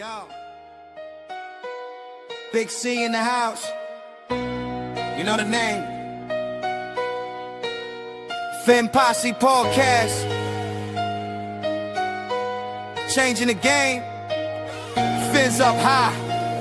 Yo, Big C in the house. You know the name. Fin Posse Podcast. Changing the game. Fins up high.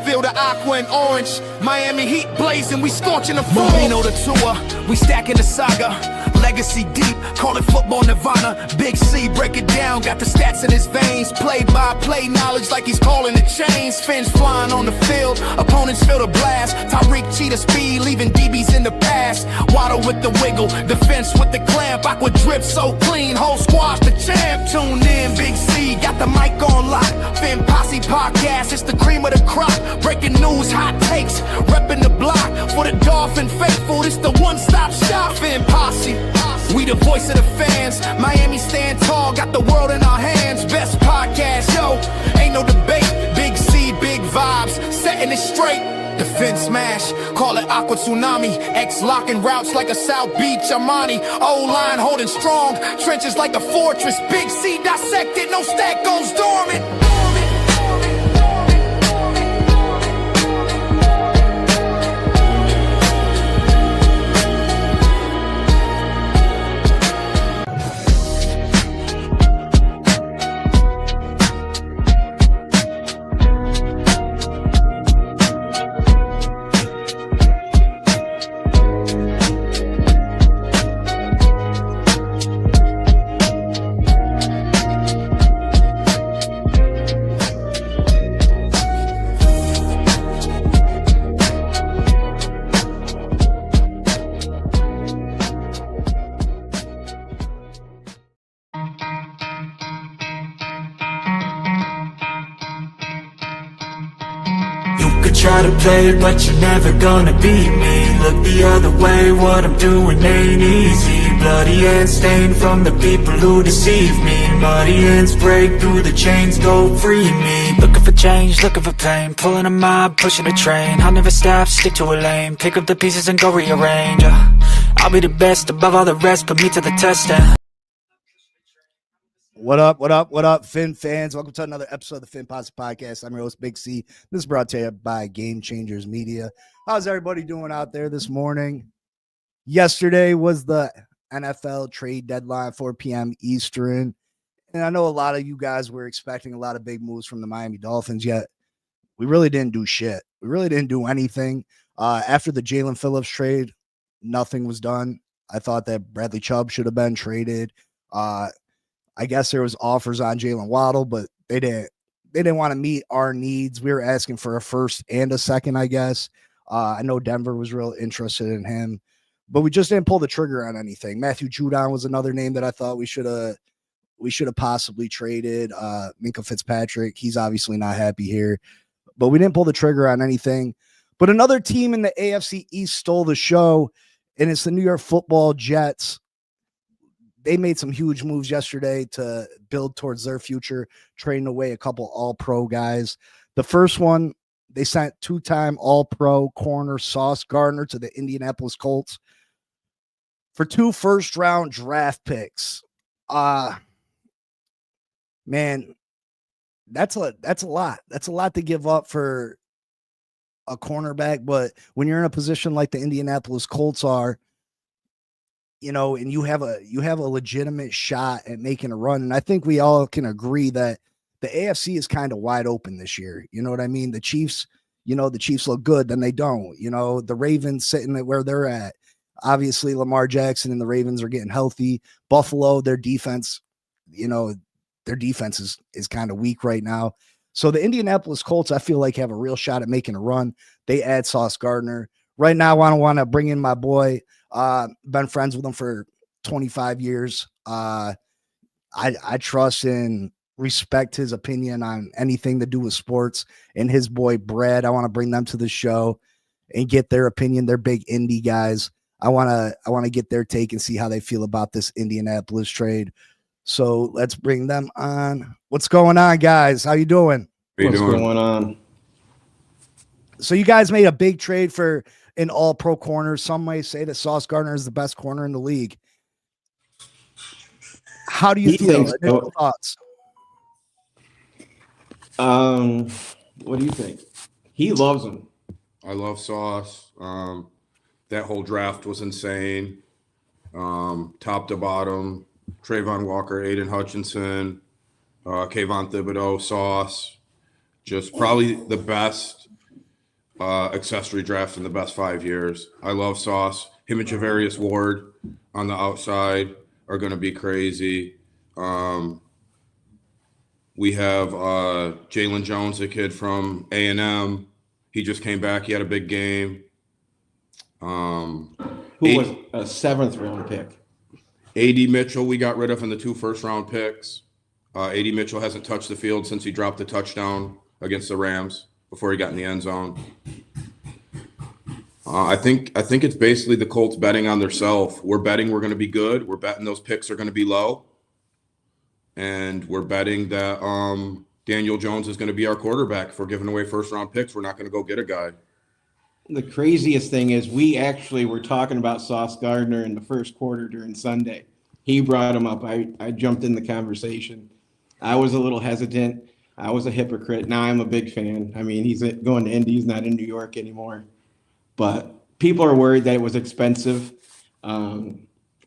Feel the aqua and orange. Miami heat blazing. We scorching the floor. Marino the tour. We stacking the saga. Legacy deep, call it football nirvana. Big C, break it down, got the stats in his veins. Play-by-play knowledge like he's calling the chains. Fins flying on the field, opponents feel the blast. Tyreek cheetah speed, leaving DBs in the past. Waddle with the wiggle, defense with the clamp. Aqua drip so clean, whole squad's the champ. Tune in, Big C, got the mic on lock. Fin Posse Podcast, it's the cream of the crop. Breaking news, hot takes, repping the block. For the Dolphin faithful, it's the one-stop shop. Fin Posse. We the voice of the fans. Miami stand tall, got the world in our hands. Best podcast, yo, ain't no debate. Big C, big vibes, setting it straight. Defense smash, call it Aqua Tsunami. X locking routes like a South Beach Armani. O-line holding strong, trenches like a fortress. Big C dissected, no stack goes dormant. Try to play it, but you're never gonna beat me. Look the other way, what I'm doing ain't easy. Bloody hands stained from the people who deceive me. Muddy hands break through the chains, go free me. Looking for change, looking for pain. Pulling a mob, pushing a train. I'll never stop, stick to a lane. Pick up the pieces and go rearrange. I'll be the best above all the rest, put me to the test. What up, Fin fans? Welcome to another episode of the Fin Posse Podcast. I'm your host, Big C. This is brought to you by Game Changers Media. How's everybody doing out there this morning? Yesterday was the NFL trade deadline, 4 p.m. Eastern. And I know a lot of you guys were expecting a lot of big moves from the Miami Dolphins, yet we really didn't do shit. We really didn't do anything. After the Jalen Phillips trade, nothing was done. I thought that Bradley Chubb should have been traded. I guess there was offers on Jalen Waddle, but they didn't want to meet our needs. We were asking for a first and a second, I guess. I know Denver was real interested in him, but we just didn't pull the trigger on anything. Matthew Judon was another name that I thought we should have possibly traded. Minkah Fitzpatrick, he's obviously not happy here, but we didn't pull the trigger on anything. But another team in the AFC East stole the show, and it's the New York Football Jets. They made some huge moves yesterday to build towards their future, trading away a couple all-pro guys. The first one, they sent two-time all-pro corner Sauce Gardner to the Indianapolis Colts for 2 first-round draft picks. Man, that's a lot. That's a lot to give up for a cornerback, but when you're in a position like the Indianapolis Colts are, you know, and you have a legitimate shot at making a run. And I think we all can agree that the AFC is kind of wide open this year. You know what I mean? The Chiefs look good, then they don't. You know, the Ravens sitting at where they're at. Obviously, Lamar Jackson and the Ravens are getting healthy. Buffalo, their defense, is kind of weak right now. So the Indianapolis Colts, I feel like, have a real shot at making a run. They add Sauce Gardner. Right now, I don't want to bring in my boy. Been friends with him for 25 years. I trust and respect his opinion on anything to do with sports, and his boy Brad. I want to bring them to the show and get their opinion. They're big indie guys. I want to get their take and see how they feel about this Indianapolis trade. So let's bring them on. What's going on, guys? How you doing? What's going on? So you guys made a big trade for an all-pro corner. Some may say that Sauce Gardner is the best corner in the league. How do you feel? Initial thoughts? What do you think? He loves him. I love Sauce. That whole draft was insane. Top to bottom, Trayvon Walker, Aiden Hutchinson, Kayvon Thibodeau, Sauce. Just probably the best accessory draft in the best 5 years. I love Sauce. Him and Javarius Ward on the outside are going to be crazy. We have Jalen Jones, a kid from A&M. He just came back. He had a big game. Who was a 7th round pick? A.D. Mitchell, we got rid of in the 2 first-round picks. A.D. Mitchell hasn't touched the field since he dropped the touchdown against the Rams before he got in the end zone. I think it's basically the Colts betting on themselves. We're betting we're going to be good. We're betting those picks are going to be low. And we're betting that Daniel Jones is going to be our quarterback. If we're giving away first-round picks, we're not going to go get a guy. The craziest thing is we actually were talking about Sauce Gardner in the first quarter during Sunday. He brought him up. I jumped in the conversation. I was a little hesitant. I was a hypocrite. Now I'm a big fan. I mean, he's going to Indy. He's not in New York anymore. But people are worried that it was expensive.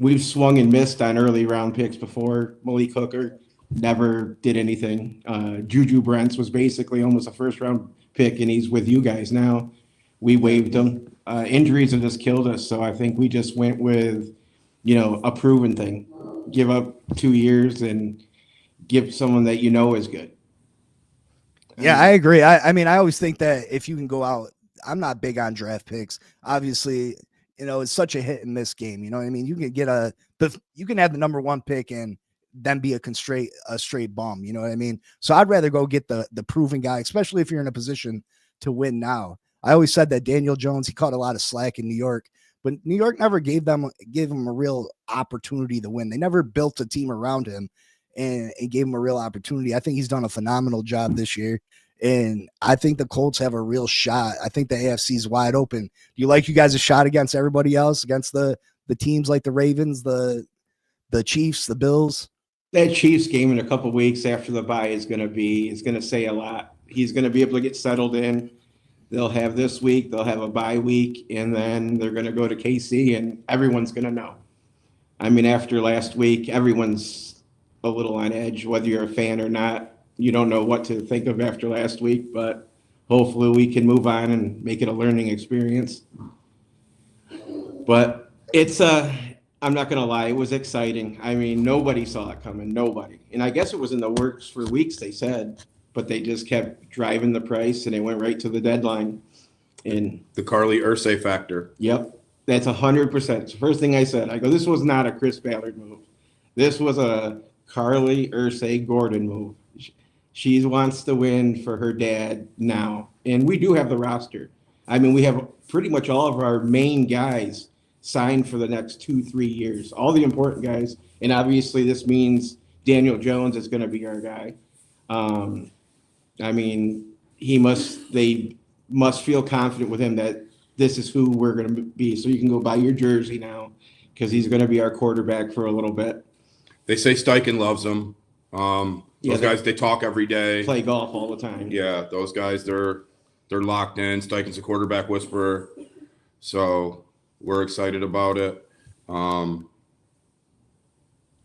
We've swung and missed on early round picks before. Malik Hooker never did anything. Juju Brents was basically almost a first round pick, and he's with you guys now. We waived him. Injuries have just killed us. So I think we just went with, a proven thing. Give up 2 years and give someone that is good. Yeah, I agree. I mean, I always think that if you can go out, I'm not big on draft picks. Obviously, it's such a hit and miss game. You know what I mean? You can get you can have the number 1 pick and then be a straight bum. You know what I mean? So I'd rather go get the proven guy, especially if you're in a position to win now. I always said that Daniel Jones, he caught a lot of slack in New York, but New York never gave him a real opportunity to win. They never built a team around him and gave him a real opportunity. I think he's done a phenomenal job this year. And I think the Colts have a real shot. I think the AFC is wide open. Do you like you guys a shot against everybody else, against the teams like the Ravens, the Chiefs, the Bills? That Chiefs game in a couple of weeks after the bye is going to say a lot. He's going to be able to get settled in. They'll have this week, they'll have a bye week, and then they're going to go to KC, and everyone's going to know. I mean, after last week, everyone's a little on edge, whether you're a fan or not. You don't know what to think of after last week, but hopefully we can move on and make it a learning experience. But I'm not going to lie, it was exciting. I mean, nobody saw it coming, nobody. And I guess it was in the works for weeks, they said, but they just kept driving the price and they went right to the deadline. And The Carly Ursay factor. yep, that's 100%. It's the first thing I said. I go, this was not a Chris Ballard move. This was a Carly Ursay Gordon move. She wants to win for her dad now. And we do have the roster. I mean, we have pretty much all of our main guys signed for the next 2-3 years, all the important guys. And obviously this means Daniel Jones is going to be our guy. I mean, they must feel confident with him that this is who we're going to be. So you can go buy your jersey now because he's going to be our quarterback for a little bit. They say Steichen loves him. Those guys, they talk every day. Play golf all the time. Yeah, those guys, they're locked in. Steichen's a quarterback whisperer. So we're excited about it. I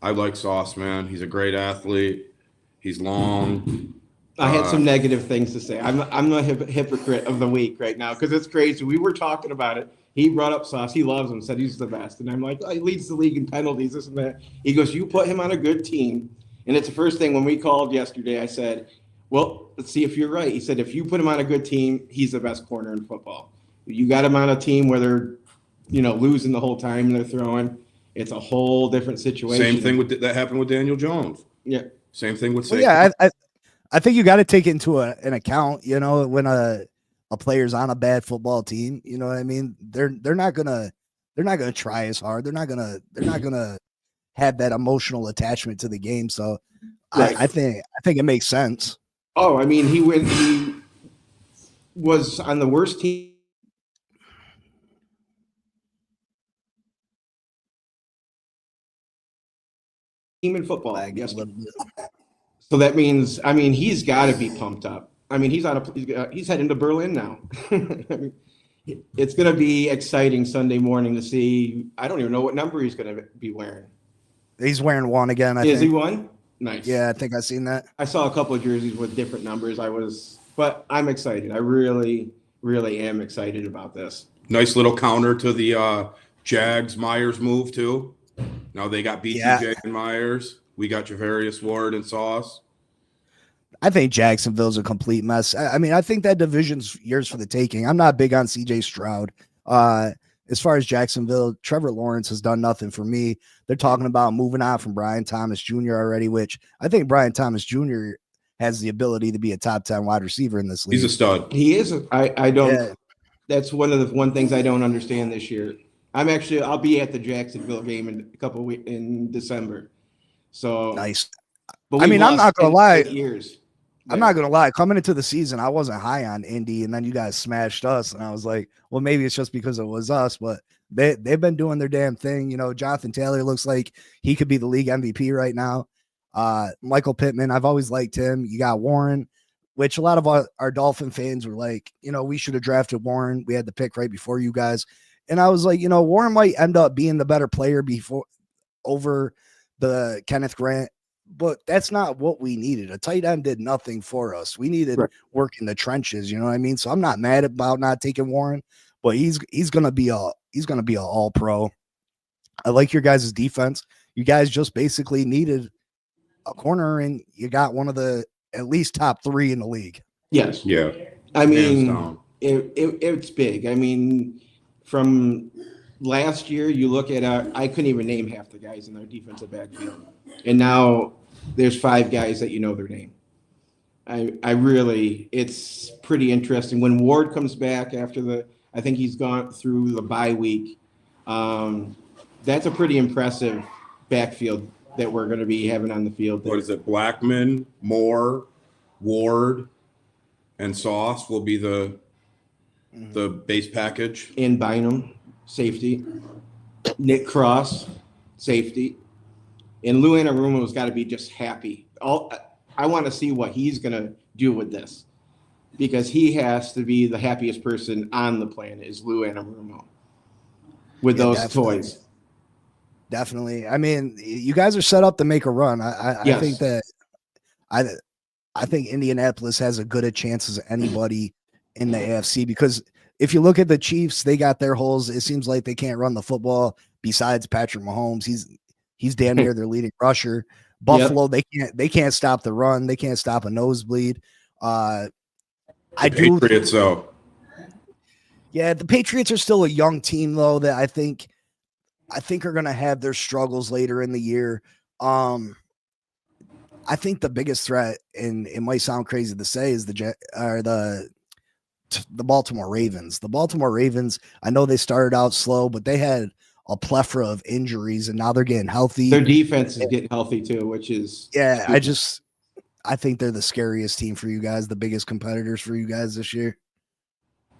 like Sauce, man. He's a great athlete. He's long. I had some negative things to say. I'm the hypocrite of the week right now because it's crazy. We were talking about it. He brought up Sauce. He loves him, said he's the best. And I'm like, oh, he leads the league in penalties, this and that. He goes, you put him on a good team. And it's the first thing when we called yesterday, I said, well, let's see if you're right. He said, if you put him on a good team, he's the best corner in football. You got him on a team where they're, losing the whole time and they're throwing. It's a whole different situation. Same thing that happened with Daniel Jones. Yeah. Same thing with Well, yeah, I think you got to take it into an account, when a player's on a bad football team, you know what I mean? They're not gonna try as hard. They're not gonna have that emotional attachment to the game. So right. I think it makes sense. Oh, I mean, he was on the worst team in football. I guess. So that means, he's got to be pumped up. I mean, he's heading to Berlin now. I mean, it's going to be exciting Sunday morning to see. I don't even know what number he's going to be wearing. He's wearing one again. Is he one? Nice. Yeah, I think I've seen that. I saw a couple of jerseys with different numbers. But I'm excited. I really, really am excited about this. Nice little counter to the Jags Myers move too. Now they got BTJ and Myers. We got Javarius Ward and Sauce. I think Jacksonville's a complete mess. I mean, I think that division's yours for the taking. I'm not big on CJ Stroud. As far as Jacksonville, Trevor Lawrence has done nothing for me. They're talking about moving on from Brian Thomas Jr. already, which I think Brian Thomas Jr. has the ability to be a top 10 wide receiver in this league. He's a stud. He is. I don't. Yeah. That's one of the things I don't understand this year. I'll be at the Jacksonville game in a couple of weeks in December. So Nice. But I mean, I'm not gonna lie. 8 years. I'm not gonna lie. Coming into the season, I wasn't high on Indy, and then you guys smashed us, and I was like, well, maybe it's just because it was us, but they've been doing their damn thing. You know, Jonathan Taylor looks like he could be the league MVP right now. Michael Pittman, I've always liked him. You got Warren, which a lot of our Dolphin fans were like, you know, we should have drafted Warren. We had the pick right before you guys, and I was like, you know, Warren might end up being the better player over the Kenneth Grant. But that's not what we needed. A tight end did nothing for us. We needed work in the trenches. You know what I mean? So I'm not mad about not taking Warren, but he's gonna be a all pro. I like your guys' defense. You guys just basically needed a corner, and you got one of the at least top 3 in the league. Yes. Yeah. I mean, it's big. I mean, from last year, you look at I couldn't even name half the guys in our defensive backfield. And now there's 5 guys that you know their name. It's pretty interesting. When Ward comes back after I think he's gone through the bye week. That's a pretty impressive backfield that we're going to be having on the field. What is it? Blackman, Moore, Ward, and Sauce will be the base package. And Bynum, safety. Nick Cross, safety. And Lou Anarumo's got to be just happy. I want to see what he's going to do with this, because he has to be the happiest person on the planet is Lou Anarumo with those definitely. toys. Definitely. I mean, you guys are set up to make a run. I think that I think Indianapolis has as good a chance as anybody in the AFC, because if you look at the Chiefs, they got their holes. It seems like they can't run the football besides Patrick Mahomes. He's damn near their leading rusher. Buffalo, they can't stop the run. They can't stop a nosebleed. Patriots, though. Yeah, the Patriots are still a young team, though, that I think are going to have their struggles later in the year. I think the biggest threat, and it might sound crazy to say, is the Baltimore Ravens. The Baltimore Ravens, I know they started out slow, but they had a plethora of injuries, and now they're getting healthy. Their defense is getting healthy too, which is I think they're the scariest team for you guys, the biggest competitors for you guys this year.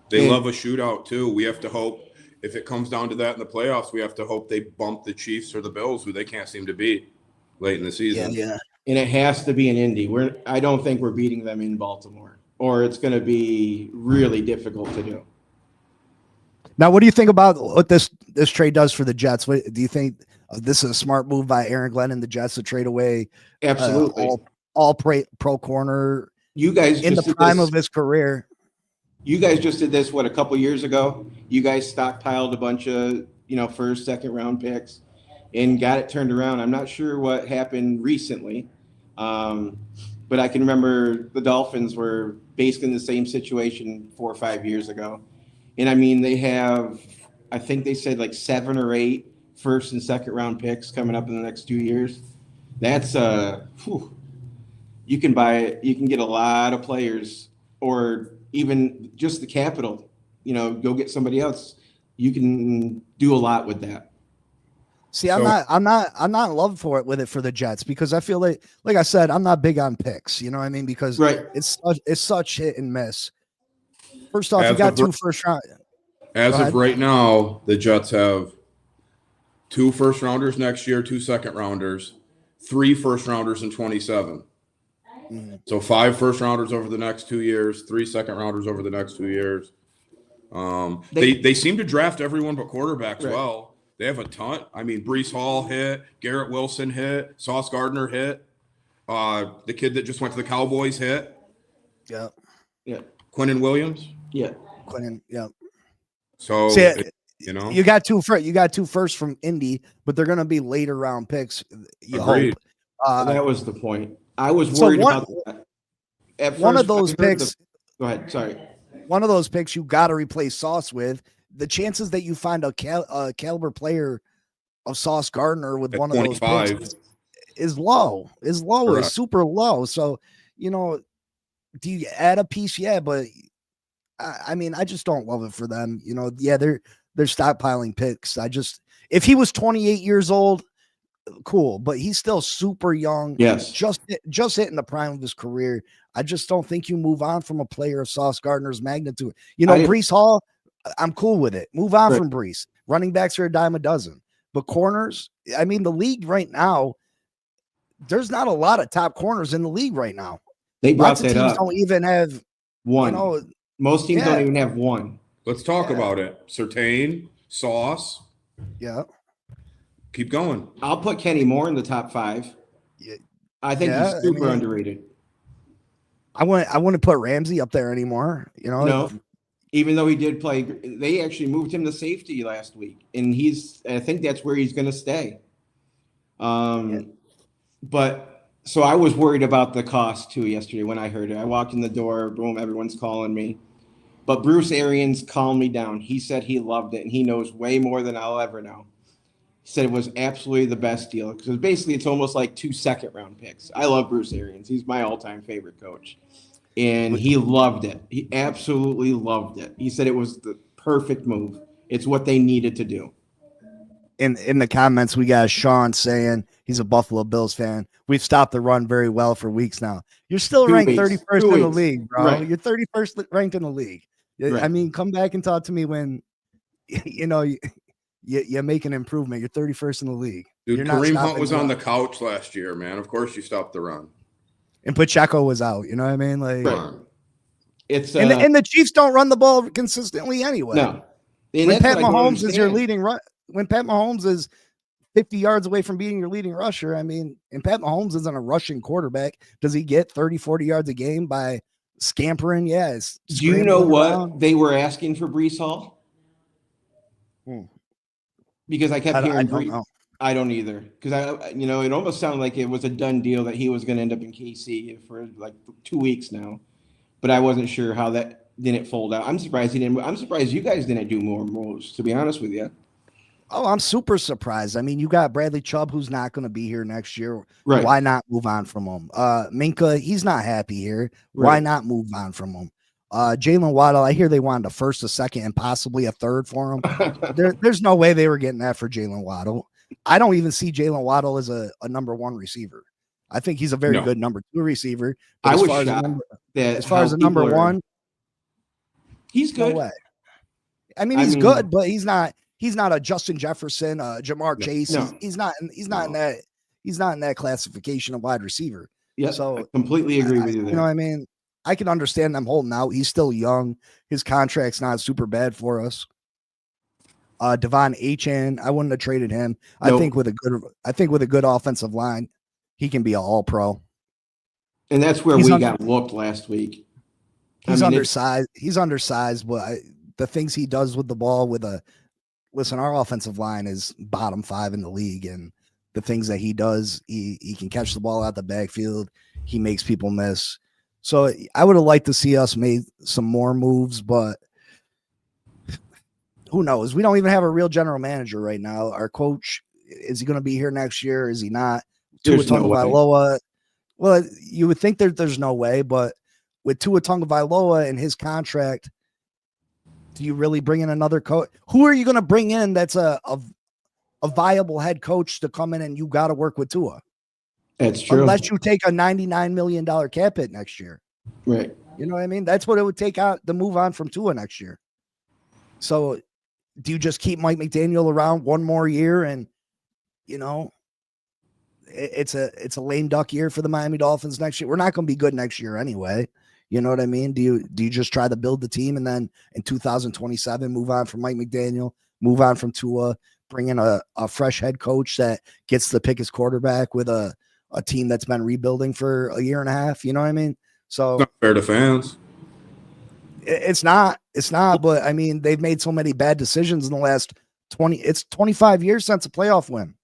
They love a shootout too. We have to hope, if it comes down to that in the playoffs, we have to hope they bump the Chiefs or the Bills, who they can't seem to beat late in the season. Yeah. And it has to be in Indy. I don't think we're beating them in Baltimore, or it's going to be really difficult to do. Now, what do you think about what this trade does for the Jets? What do you think this is a smart move by Aaron Glenn and the Jets to trade away Absolutely all pro corner? You guys in the prime of his career. You guys just did this a couple years ago. You guys stockpiled a bunch of first, second round picks and got it turned around. I'm not sure what happened recently, but I can remember the Dolphins were basically in the same situation 4 or 5 years ago. And I mean, they have, I think they said like 7 or 8 first and second round picks coming up in the next 2 years. That's you can get a lot of players, or even just the capital, go get somebody else. You can do a lot with that. See, I'm not in love for the Jets, because I feel like I said, I'm not big on picks. You know what I mean? Because it's such hit and miss. First off, you got 2 first round. As of right now, the Jets have 2 first rounders next year, 2 second rounders, 3 first rounders in 27. Mhm. So 5 first rounders over the next 2 years, 3 second rounders over the next 2 years. They seem to draft everyone but quarterbacks Right. well. They have a ton. I mean, Brees Hall hit, Garrett Wilson hit, Sauce Gardner hit, the kid that just went to the Cowboys hit, Yeah. Yeah. Quinnen Williams. Yeah. Quentin. Yeah. So See, you know, you got two first from Indy, but they're going to be later round picks. You Agreed. hope. That was the point. I was so worried one- about that. At one of first, when I those heard picks- go ahead. Sorry. One of those picks you got to replace Sauce with. The chances that you find a caliber player of Sauce Gardner with At one of those 25. picks is low. Is Correct. super low. So, you know, do you add a piece? Yeah, but I mean, I just don't love it for them. You know, yeah, they're stockpiling picks. If he was 28 years old, cool, but he's still super young. Yes. Just hitting the prime of his career. I just don't think you move on from a player of Sauce Gardner's magnitude. You know, Brees Hall, I'm cool with it. Move on from Brees. Running backs are a dime a dozen. But corners, I mean, the league right now, there's not a lot of top corners in the league right now. They brought Lots of that teams up. don't even have One. You know, Most teams yeah. don't even have one. Let's talk about it. Surtain, Sauce. yeah. Keep going. I'll put Kenny Moore in the top 5. Yeah. I think Yeah, he's super I mean, underrated. I wouldn't put Ramsey up there anymore. You know, No, even though he did play, they actually moved him to safety last week, and I think that's where he's going to stay. But so I was worried about the cost too yesterday when I heard it. I walked in the door, boom, everyone's calling me. But Bruce Arians calmed me down. He said he loved it, and he knows way more than I'll ever know. He said it was absolutely the best deal because basically it's almost like 2 second-round picks. I love Bruce Arians. He's my all-time favorite coach. And he loved it. He absolutely loved it. He said it was the perfect move. It's what they needed to do. in the comments, we got Sean saying he's a Buffalo Bills fan. We've stopped the run very well for weeks now. You're still 2 ranked weeks. 31st 2 in the weeks. league, bro. Right. You're 31st ranked in the league. Right. I mean, come back and talk to me when you know you make an improvement. You're 31st in the league. Dude, You're not Kareem Hunt stopping was the on run. the couch last year, man. Of course you stopped the run. And Pacheco was out. You know what I mean? Like, Right. It's and the Chiefs don't run the ball consistently anyway. no. And When that's Pat what I don't Mahomes is your understand. leading run, when Pat Mahomes is 50 yards away from being your leading rusher, I mean, and Pat Mahomes isn't a rushing quarterback. Does he get 30, 40 yards a game by scampering? Yes. Do you know what they were asking for Brees Hall? Because I kept hearing don't know. I don't either. Because it almost sounded like it was a done deal that he was going to end up in KC for like 2 weeks now. But I wasn't sure how that didn't fold out. I'm surprised he didn't. I'm surprised you guys didn't do more moves, to be honest with you. Oh, I'm super surprised. I mean, you got Bradley Chubb, who's not going to be here next year. Right. Why not move on from him? Minka, he's not happy here. Why Right. not move on from him? Jalen Waddle, I hear they wanted a first, a second, and possibly a third for him. There's no way they were getting that for Jalen Waddle. I don't even see Jalen Waddle as a number 1 receiver. I think he's a very good number 2 receiver. But I as was far shocked as far as a number 1, he's no good. way. I mean, he's good, but he's not a Justin Jefferson, Jamar Chase. No. He's not in that classification of wide receiver. Yeah, So I completely agree with you there. You know what I mean? I can understand them holding out. He's still young. His contract's not super bad for us. Devon Achane, I wouldn't have traded him. Nope. I think with a good offensive line, he can be an all pro. And that's where He's we got looked last week. He's undersized. He's undersized, but the things he does with the ball listen, our offensive line is bottom 5 in the league, and the things that he does, he can catch the ball out the backfield. He makes people miss. So I would have liked to see us made some more moves, but who knows? We don't even have a real general manager right now. Our coach, is he going to be here next year? Is he not? Tua Tagovailoa. Well, you would think there's no way, but with Tua Tagovailoa and his contract, do you really bring in another coach? Who are you going to bring in that's a viable head coach to come in and you got to work with Tua? That's true. Unless you take a $99 million cap hit next year. Right. You know what I mean? That's what it would take out to move on from Tua next year. So do you just keep Mike McDaniel around one more year and, it's a lame duck year for the Miami Dolphins next year. We're not going to be good next year anyway. You know what I mean? Do you just try to build the team and then in 2027 move on from Mike McDaniel, move on from Tua, bring in a fresh head coach that gets to pick his quarterback with a team that's been rebuilding for a year and a half? You know what I mean? So It's not fair to fans. it's not, but I mean, they've made so many bad decisions in the last 25 years since a playoff win.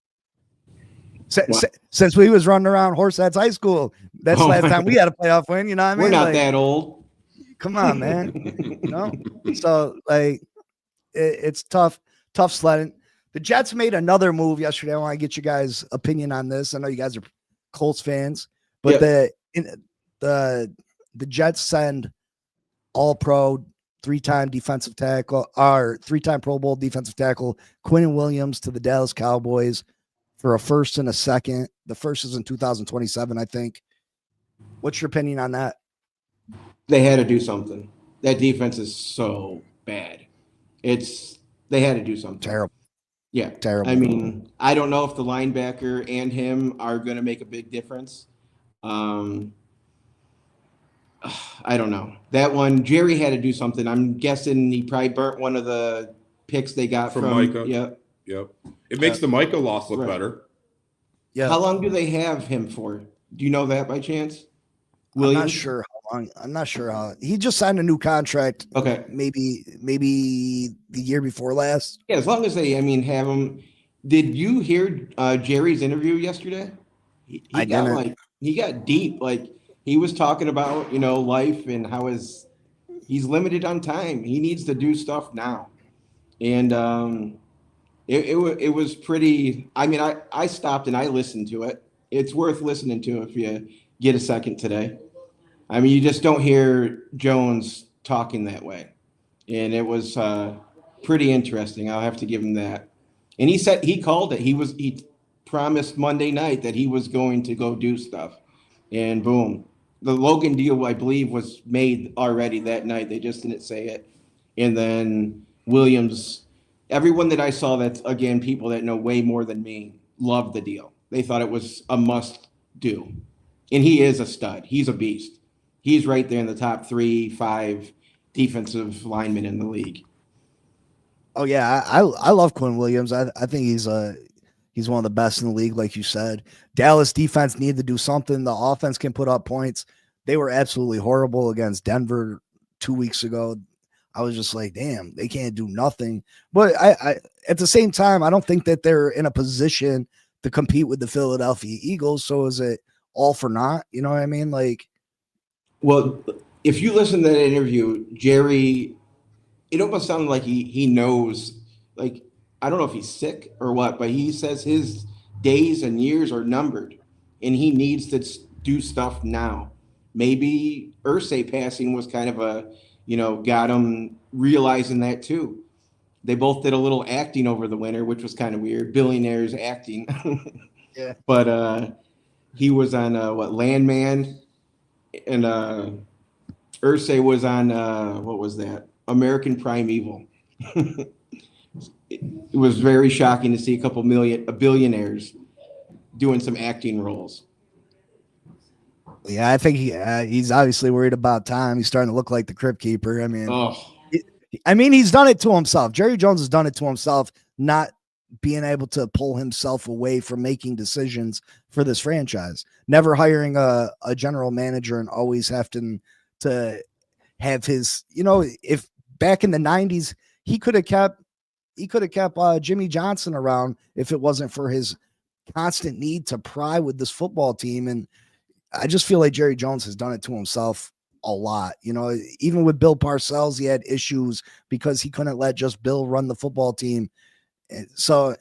Since we was running around Horseheads High School, that's the last time we had a playoff win. You know what I mean? We're not that old. Come on, man. So like it's tough sledding. The Jets made another move yesterday. I want to get you guys' opinion on this. I know you guys are Colts fans, but the Jets send All-Pro, three-time defensive tackle, or three-time Pro Bowl defensive tackle Quinn Williams to the Dallas Cowboys for a first and a second. The first is in 2027, I think. What's your opinion on that? They had to do something. That defense is so bad. They had to do something. Terrible. Yeah. Terrible. I mean, I don't know if the linebacker and him are going to make a big difference. I don't know. That one, Jerry had to do something. I'm guessing he probably burnt one of the picks they got from Micah. Yep. It makes the Micah loss look better. Yeah. How long do they have him for? Do you know that by chance? I'm not sure how long. I'm not sure how. He just signed a new contract. Okay. Maybe the year before last. Yeah, as long as they, have him. Did you hear Jerry's interview yesterday? I didn't. He got deep. Like he was talking about, life and how he's limited on time. He needs to do stuff now. And it was pretty. I stopped and I listened to it. It's worth listening to if you get a second today. You just don't hear Jones talking that way. And it was pretty interesting. I'll have to give him that. And he said he called it. He promised Monday night that he was going to go do stuff. And boom. The Logan deal, I believe, was made already that night. They just didn't say it. And then Williams, everyone that I saw, that's, again, people that know way more than me, loved the deal. They thought it was a must do. And he is a stud. He's a beast. He's right there in the top 3-5 defensive linemen in the league. Oh yeah, I love Quinn Williams. I think he's one of the best in the league, like you said. Dallas defense needed to do something. The offense can put up points. They were absolutely horrible against Denver 2 weeks ago. I was just like, damn, they can't do nothing. But I at the same time, I don't think that they're in a position to compete with the Philadelphia Eagles. So is it all for naught? You know what I mean? Like, well, if you listen to that interview, Jerry, it almost sounded like he knows, like, I don't know if he's sick or what, but he says his days and years are numbered and he needs to do stuff now. Maybe Irsay passing was kind of got him realizing that too. They both did a little acting over the winter, which was kind of weird. Billionaires acting. Yeah. But he was on Landman, and Irsay was on what was that? American Primeval. It was very shocking to see a couple billionaires doing some acting roles. Yeah, I think he's obviously worried about time. He's starting to look like the Crypt Keeper. He's done it to himself. Jerry Jones has done it to himself, not being able to pull himself away from making decisions for this franchise. Never hiring a general manager and always having to have his, if back in the 90s, he could have kept Jimmy Johnson around if it wasn't for his constant need to pry with this football team. And I just feel like Jerry Jones has done it to himself a lot. Even with Bill Parcells, he had issues because he couldn't let just Bill run the football team. So,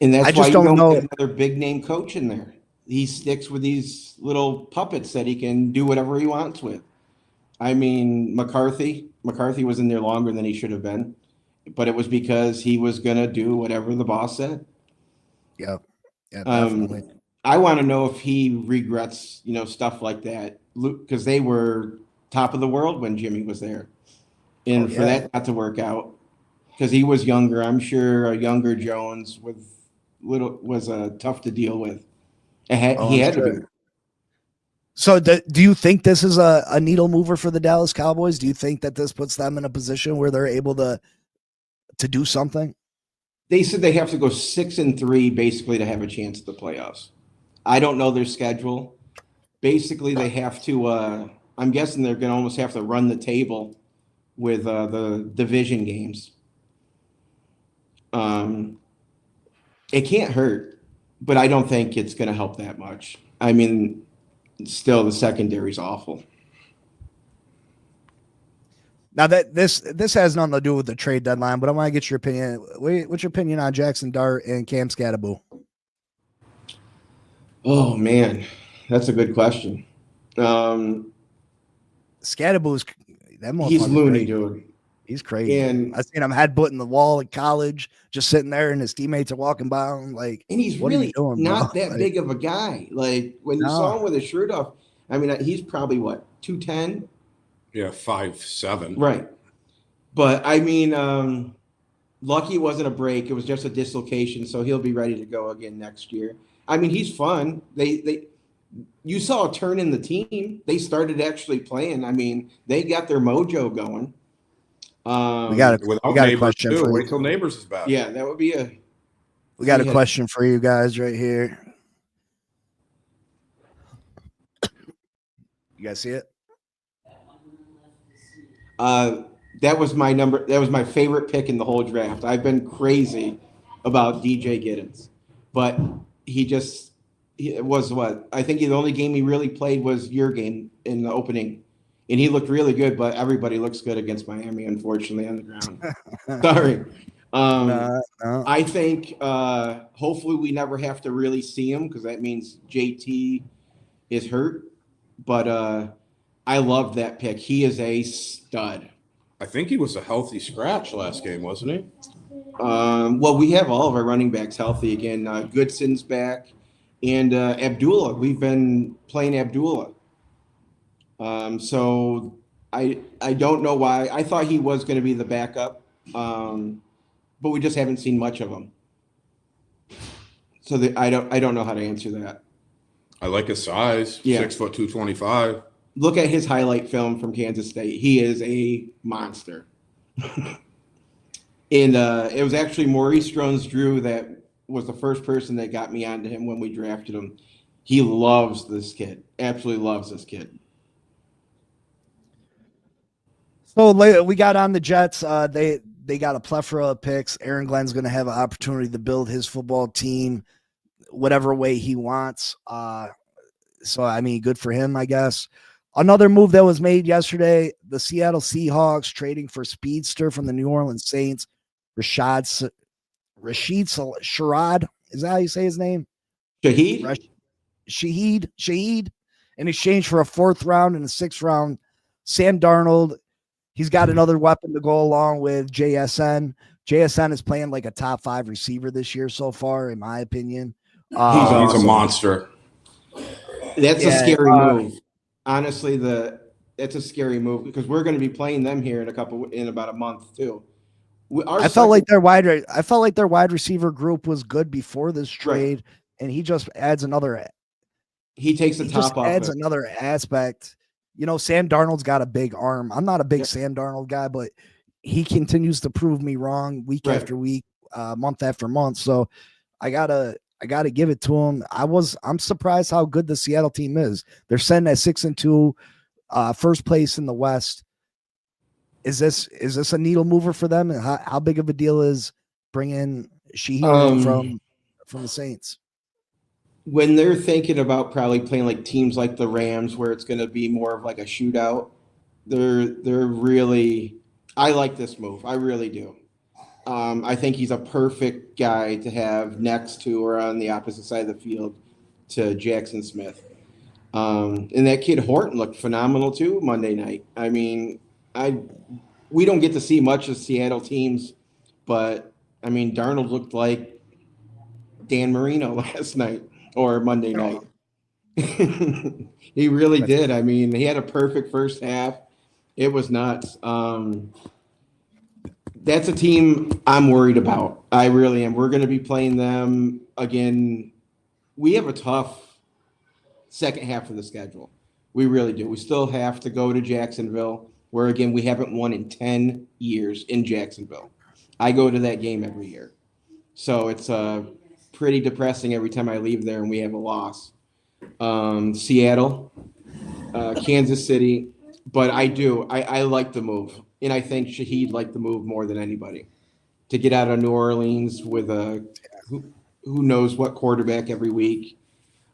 and that's I just why don't know another big name coach in there. He sticks with these little puppets that he can do whatever he wants with. McCarthy was in there longer than he should have been, but it was because he was going to do whatever the boss said. Yeah, definitely. I want to know if he regrets, stuff like that, because they were top of the world when Jimmy was there, and for that not to work out, because he was younger. I'm sure a younger Jones was tough to deal with, He had to be. So do you think this is a needle mover for the Dallas Cowboys? Do you think that this puts them in a position where they're able to do something? They said they have to go 6-3 basically to have a chance at the playoffs. I don't know their schedule. Basically, they have to. I'm guessing they're going to almost have to run the table with the division games. It can't hurt, but I don't think it's going to help that much. I mean, still the secondary's awful. Now that this has nothing to do with the trade deadline, but I want to get your opinion. What's your opinion on Jackson Dart and Cam Scatterbo? Oh man, that's a good question. Scatterbo's that He's loony, crazy. dude. He's crazy. And I seen him headbutting the wall at college, just sitting there, and his teammates are walking by him like. And he's what really doing, not bro? that big of a guy. Like when you saw him with his shirt off, I mean, he's probably what, 210? Yeah, 5'7". Right. But I mean, lucky it wasn't a break. It was just a dislocation, so he'll be ready to go again next year. I mean, he's fun. You saw a turn in the team. They started actually playing. I mean, they got their mojo going. We got a question too. for Wait you. till Neighbors is back. Yeah, that would be a. We got a question for you guys right here. You guys see it? That was my number. That was my favorite pick in the whole draft. I've been crazy about DJ Giddens, but it was what I think the only game he really played was your game in the opening, and he looked really good. But everybody looks good against Miami, unfortunately, on the ground. Sorry. No. I think hopefully we never have to really see him because that means JT is hurt. But I love that pick. He is a stud. I think he was a healthy scratch last game, wasn't he? Well, we have all of our running backs healthy again. Goodson's back, and Abdullah. We've been playing Abdullah. So I don't know why. I thought he was going to be the backup, but we just haven't seen much of him. So I don't know how to answer that. I like his size. Yeah. 6 foot 225. Look at his highlight film from Kansas State. He is a monster. And it was actually Maurice Jones-Drew that was the first person that got me onto him when we drafted him. He loves this kid. Absolutely loves this kid. So we got on the Jets. They got a plethora of picks. Aaron Glenn's going to have an opportunity to build his football team whatever way he wants. So, I mean, good for him, I guess. Another move that was made yesterday, the Seattle Seahawks trading for speedster from the New Orleans Saints, Rashid Sherrod. Is that how you say his name? Shaheed. In exchange for a 4th round and a 6th round. Sam Darnold. He's got another weapon to go along with JSN. JSN is playing like a top 5 receiver this year so far, in my opinion. He's a monster. That's a scary move. Honestly, it's a scary move because we're going to be playing them here in about a month too. I felt like their wide receiver group was good before this trade, and he just adds another. He takes the top off. Adds another aspect. You know, Sam Darnold's got a big arm. I'm not a big Sam Darnold guy, but he continues to prove me wrong week after week, month after month. So I gotta give it to him. I'm surprised how good the Seattle team is. They're sitting at 6-2, first place in the West. Is this a needle mover for them? And how big of a deal is bringing Shaheed from the Saints? When they're thinking about probably playing like teams like the Rams, where it's going to be more of like a shootout, they're really. I like this move. I really do. I think he's a perfect guy to have next to or on the opposite side of the field to Jackson Smith. And that kid Horton looked phenomenal too Monday night. I mean, we don't get to see much of Seattle teams, but I mean, Darnold looked like Dan Marino last night or Monday night. He really did. I mean, he had a perfect first half. It was nuts. That's a team I'm worried about. I really am. We're going to be playing them again. We have a tough second half of the schedule. We really do. We still have to go to Jacksonville, where again we haven't won in 10 years in Jacksonville. I go to that game every year, so it's pretty depressing every time I leave there and we have a loss. Seattle, Kansas City, but I like the move, and I think Shaheed liked the move more than anybody to get out of New Orleans with a who knows what quarterback every week,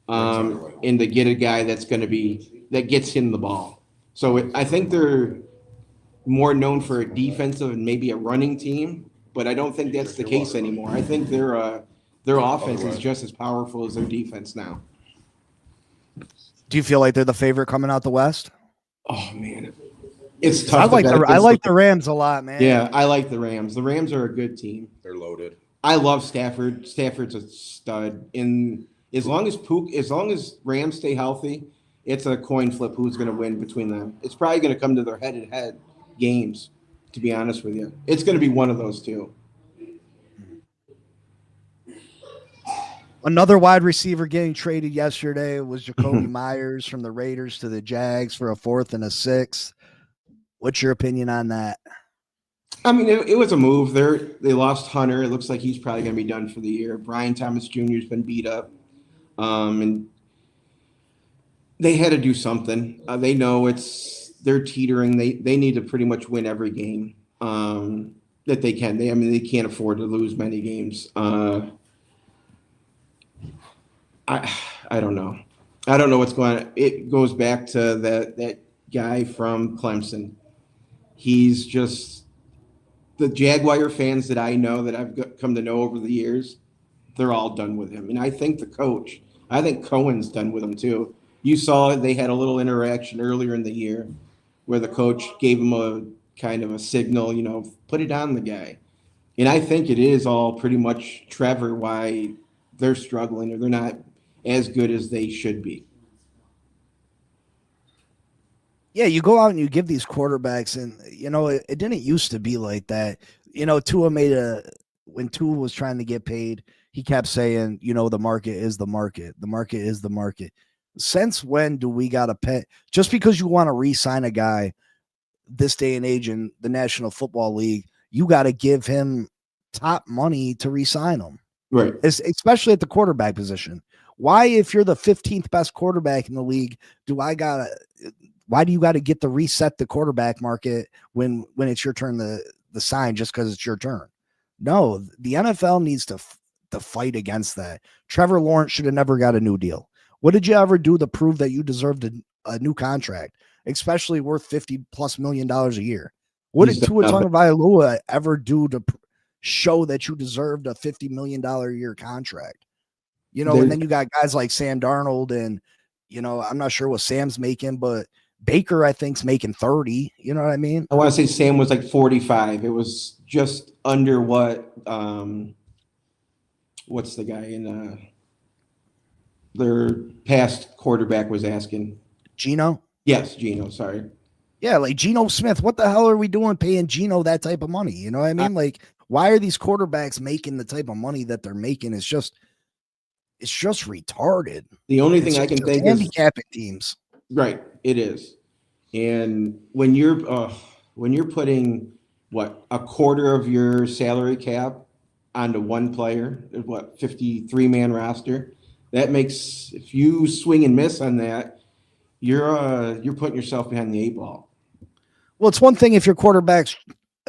and to get a guy that's going to be that gets him the ball. So I think they're more known for a defensive and maybe a running team, but I don't think that's the case anymore. I think their offense is just as powerful as their defense now. Do you feel like they're the favorite coming out the West? Oh man, it's tough. I like the Rams a lot, man. Yeah, I like the Rams. The Rams are a good team. They're loaded. I love Stafford. Stafford's a stud. As long as Rams stay healthy, it's a coin flip who's going to win between them. It's probably going to come to their head-to-head games, to be honest with you. It's going to be one of those two. Another wide receiver getting traded yesterday was Jacoby Myers from the Raiders to the Jags for a 4th and a 6th. What's your opinion on that? I mean, it was a move. They lost Hunter. It looks like he's probably going to be done for the year. Brian Thomas Jr. has been beat up. And they had to do something. They know they're teetering. They need to pretty much win every game that they can. They can't afford to lose many games. I don't know. I don't know what's going on. It goes back to that guy from Clemson. He's just the Jaguar fans that I know that I've come to know over the years. They're all done with him, and I think I think Cohen's done with him too. You saw they had a little interaction earlier in the year where the coach gave him a kind of a signal, put it on the guy. And I think it is all pretty much Trevor why they're struggling or they're not as good as they should be. Yeah, you go out and you give these quarterbacks, and it didn't used to be like that. Tua when Tua was trying to get paid, he kept saying, the market is the market. The market is the market. Since when do we got to pay? Just because you want to re-sign a guy this day and age in the National Football League, you got to give him top money to re-sign him. Right. Especially at the quarterback position. Why, if you're the 15th best quarterback in the league, why do you got to get to reset the quarterback market when it's your turn to sign just because it's your turn? No, the NFL needs to fight against that. Trevor Lawrence should have never got a new deal. What did you ever do to prove that you deserved a new contract, especially worth $50+ million a year? What did Tua Tagovailoa ever do to show that you deserved a $50 million a year contract? And then you got guys like Sam Darnold, and I'm not sure what Sam's making, but Baker, I think, is making 30. You know what I mean? I want to say Sam was like 45. It was just under what what's the guy in their past quarterback was asking. Geno? Yes, Geno, sorry. Yeah, like Geno Smith. What the hell are we doing paying Geno that type of money? You know what I mean? Like, why are these quarterbacks making the type of money that they're making? It's just retarded. The only thing I can think is handicapping teams. Right, it is. And when you're putting a quarter of your salary cap onto one player, 53-man roster, that makes, if you swing and miss on that, you're putting yourself behind the 8-ball. Well, it's one thing if your quarterback's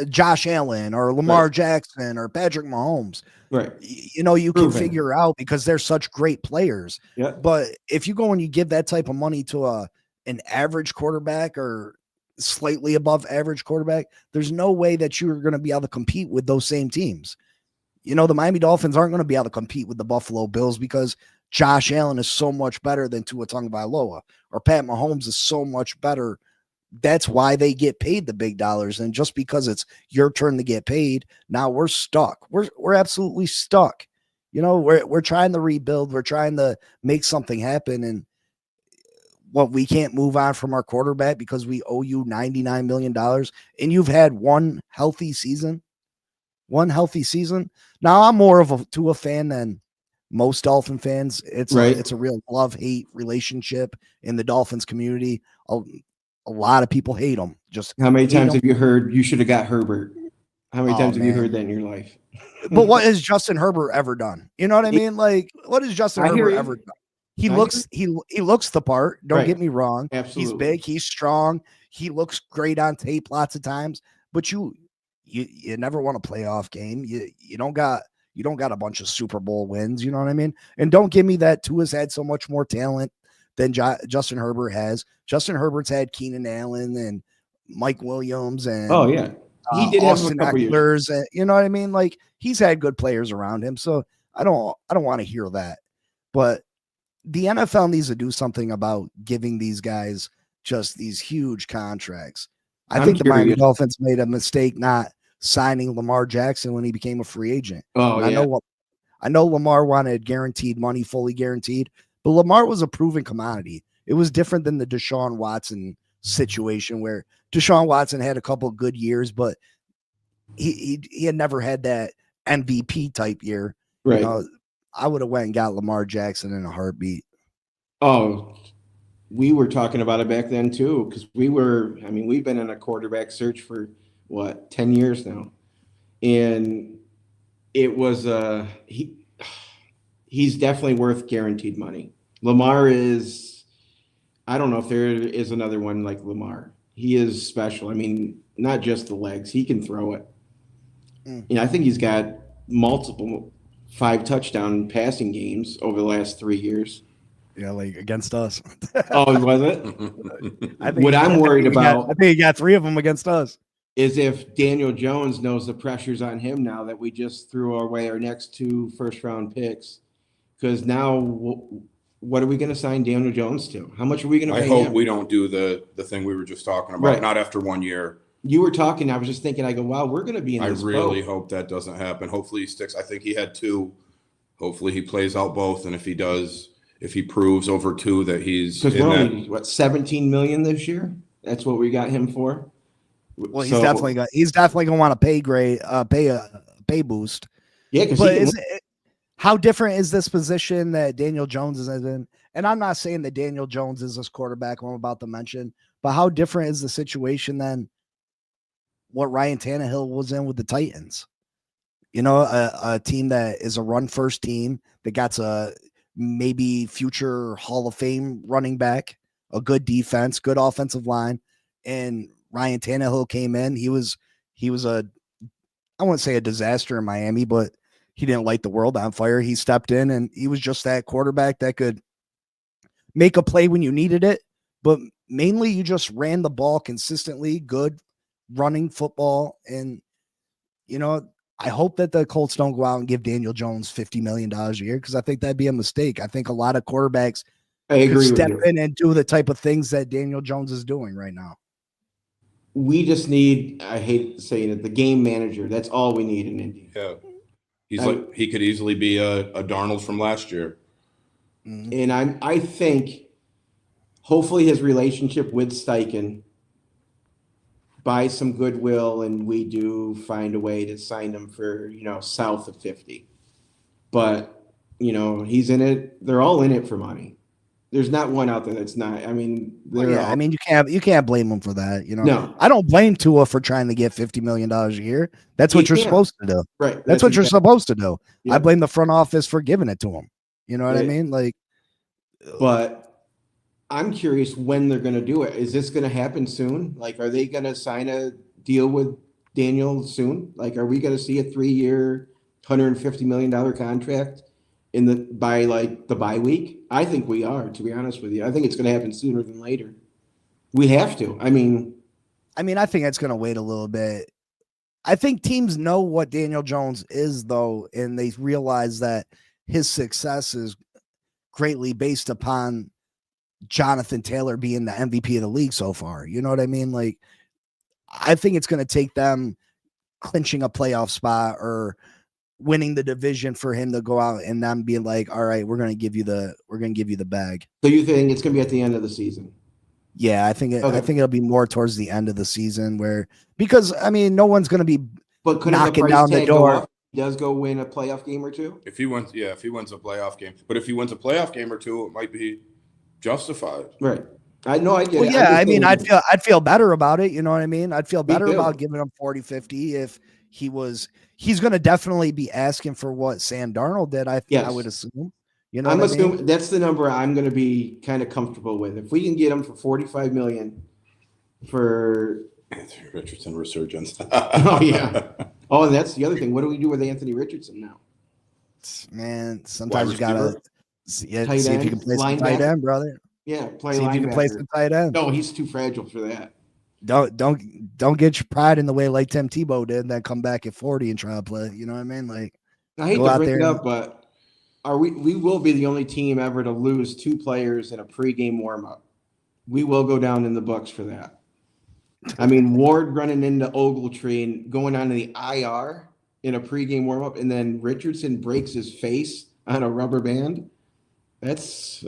Josh Allen or Lamar Jackson or Patrick Mahomes. Right. You can figure out because they're such great players. Yeah. But if you go and you give that type of money to an average quarterback or slightly above average quarterback, there's no way that you're going to be able to compete with those same teams. The Miami Dolphins aren't going to be able to compete with the Buffalo Bills because Josh Allen is so much better than Tua Tagovailoa, or Pat Mahomes is so much better. That's why they get paid the big dollars. And just because it's your turn to get paid, now we're stuck. We're absolutely stuck. We're trying to rebuild. We're trying to make something happen. And we can't move on from our quarterback because we owe you $99 million. And you've had one healthy season. Now I'm more of a Tua fan than most Dolphin fans. Right. It's a real love-hate relationship in the Dolphins community. A lot of people hate them. Just How many hate times 'em. have you heard you should have got Herbert? How many Oh, times have you man. heard that in your life? But what has Justin Herbert ever done? You know what I mean? Like, what has Justin I hear Herbert you. ever done? He I looks he looks the part. Don't Right. get me wrong. Absolutely. He's big. He's strong. He looks great on tape lots of times. But you never won a playoff game. You don't got a bunch of Super Bowl wins. You know what I mean? And don't give me that Tua's had so much more talent than Justin Herbert has. Justin Herbert's had Keenan Allen and Mike Williams and Oh yeah, he did have a Austin couple years. Eckler's, and you know what I mean? Like, he's had good players around him. So I don't want to hear that. But the NFL needs to do something about giving these guys just these huge contracts. I I'm think the Miami curious. Dolphins made a mistake not signing Lamar Jackson when he became a free agent. Oh And yeah, I know Lamar wanted guaranteed money, fully guaranteed, but Lamar was a proven commodity. It was different than the Deshaun Watson situation where Deshaun Watson had a couple good years, but he had never had that MVP type year. right. You know, I would have went and got Lamar Jackson in a heartbeat. Oh, we were talking about it back then too, because we've been in a quarterback search for what, 10 years now. And it was he's definitely worth guaranteed money. Lamar is, I don't know if there is another one like Lamar. He is special. I mean, not just the legs, he can throw it. I think he's got multiple 5 touchdown passing games over the last 3 years. Yeah, like against us. Oh, was it? What I'm worried about, I think he got 3 of them against us. is if Daniel Jones knows the pressure's on him now that we just threw away our next 2 first-round picks. Because now, what are we going to sign Daniel Jones to? How much are we going to I pay hope him? we don't do the thing we were just talking about. Right. Not after 1 year. You were talking, I was just thinking, I go, wow, we're going to be in I this really boat. hope that doesn't happen. Hopefully he sticks. I think he had 2. Hopefully he plays out both. And if he does, if he proves over 2 that he's Because in we're that, only, what, 17 million this year? That's what we got him for? Well, he's definitely going to want to pay boost. Yeah, because But how different is this position that Daniel Jones is in? And I'm not saying that Daniel Jones is this quarterback I'm about to mention, but how different is the situation than what Ryan Tannehill was in with the Titans? You know, a team that is a run-first team that got a maybe future Hall of Fame running back, a good defense, good offensive line, and Ryan Tannehill came in. He was I wouldn't say a disaster in Miami, but he didn't light the world on fire. He stepped in and he was just that quarterback that could make a play when you needed it, but mainly you just ran the ball consistently, good running football. And, you know, I hope that the Colts don't go out and give Daniel Jones $50 million a year, because I think that'd be a mistake. I think a lot of quarterbacks I agree could with step you. in and do the type of things that Daniel Jones is doing right now. We just need, I hate saying it, the game manager. That's all we need in Indy. yeah, he could easily be a Darnold from last year. And I think hopefully his relationship with Steichen buys some goodwill, and we do find a way to sign him for, south of 50. But, he's in it. They're all in it for money. There's not one out there that's not. I mean, I mean, you can't blame him for that. No. I don't blame Tua for trying to get $50 million a year. That's what You you're can't. supposed to do. Right. That's what you're supposed to do. Yeah. I blame the front office for giving it to him. You know what I Right. mean? Like, But I'm curious when they're going to do it. Is this going to happen soon? Like, are they going to sign a deal with Daniel soon? Like, are we going to see a 3-year, $150 million contract by the bye week? I think we are, to be honest with you. I think it's going to happen sooner than later. We have to. I mean, I think it's going to wait a little bit. I think teams know what Daniel Jones is, though, and they realize that his success is greatly based upon Jonathan Taylor being the MVP of the league so far. You know what I mean? Like, I think it's going to take them clinching a playoff spot or winning the division for him to go out and them being like, all right, we're going to give you the bag. so you think it's going to be at the end of the season? Yeah, I think Okay. it'll be more towards the end of the season because no one's going to be But couldn't the knocking price down the tag go door. up? does go win a playoff game or two? If he wins a playoff game. But if he wins a playoff game or two, it might be justified. Right. I know, I get Well, it. yeah, I mean, I'd feel better about it. You know what I mean? I'd feel better too. about giving him 40-50 if he's going to definitely be asking for what Sam Darnold did. I Yes. would assume. You know, I'm what I mean? assuming that's the number I'm going to be kind of comfortable with. If we can get him for $45 million for Anthony Richardson resurgence. oh yeah. Oh, and that's the other thing. What do we do with Anthony Richardson now? Man, sometimes you gotta receiver? see Tight if you end, can play some linebacker? tight end, brother. Yeah, play See if you can play linebacker. some tight end. No, he's too fragile for that. Don't get your pride in the way like Tim Tebow did, and then come back at 40 and try to play. You know what I mean? Like, I hate go to out bring there it and- up, but we will be the only team ever to lose 2 players in a pregame warmup. We will go down in the books for that. I mean, Ward running into Ogletree and going onto the IR in a pregame warmup, and then Richardson breaks his face on a rubber band. That's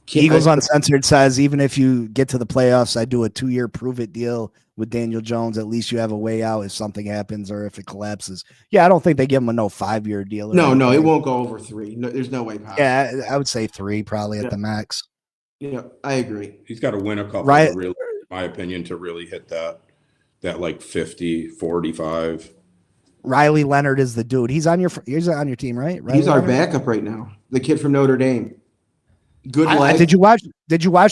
Eagles Uncensored says, even if you get to the playoffs, I do a 2-year prove it deal with Daniel Jones. At least you have a way out if something happens or if it collapses. Yeah, I don't think they give him a 5-year deal. No, it anything. won't go over 3. No, there's no way possible. Yeah, I would say 3 probably Yeah. at the max. Yeah, I agree. He's got to win a couple, Right. to really, in my opinion, to really hit that like 50, 45. Riley Leonard is the dude. He's on your team, right? Riley He's our Leonard? backup right now. The kid from Notre Dame. Good leg. Did you watch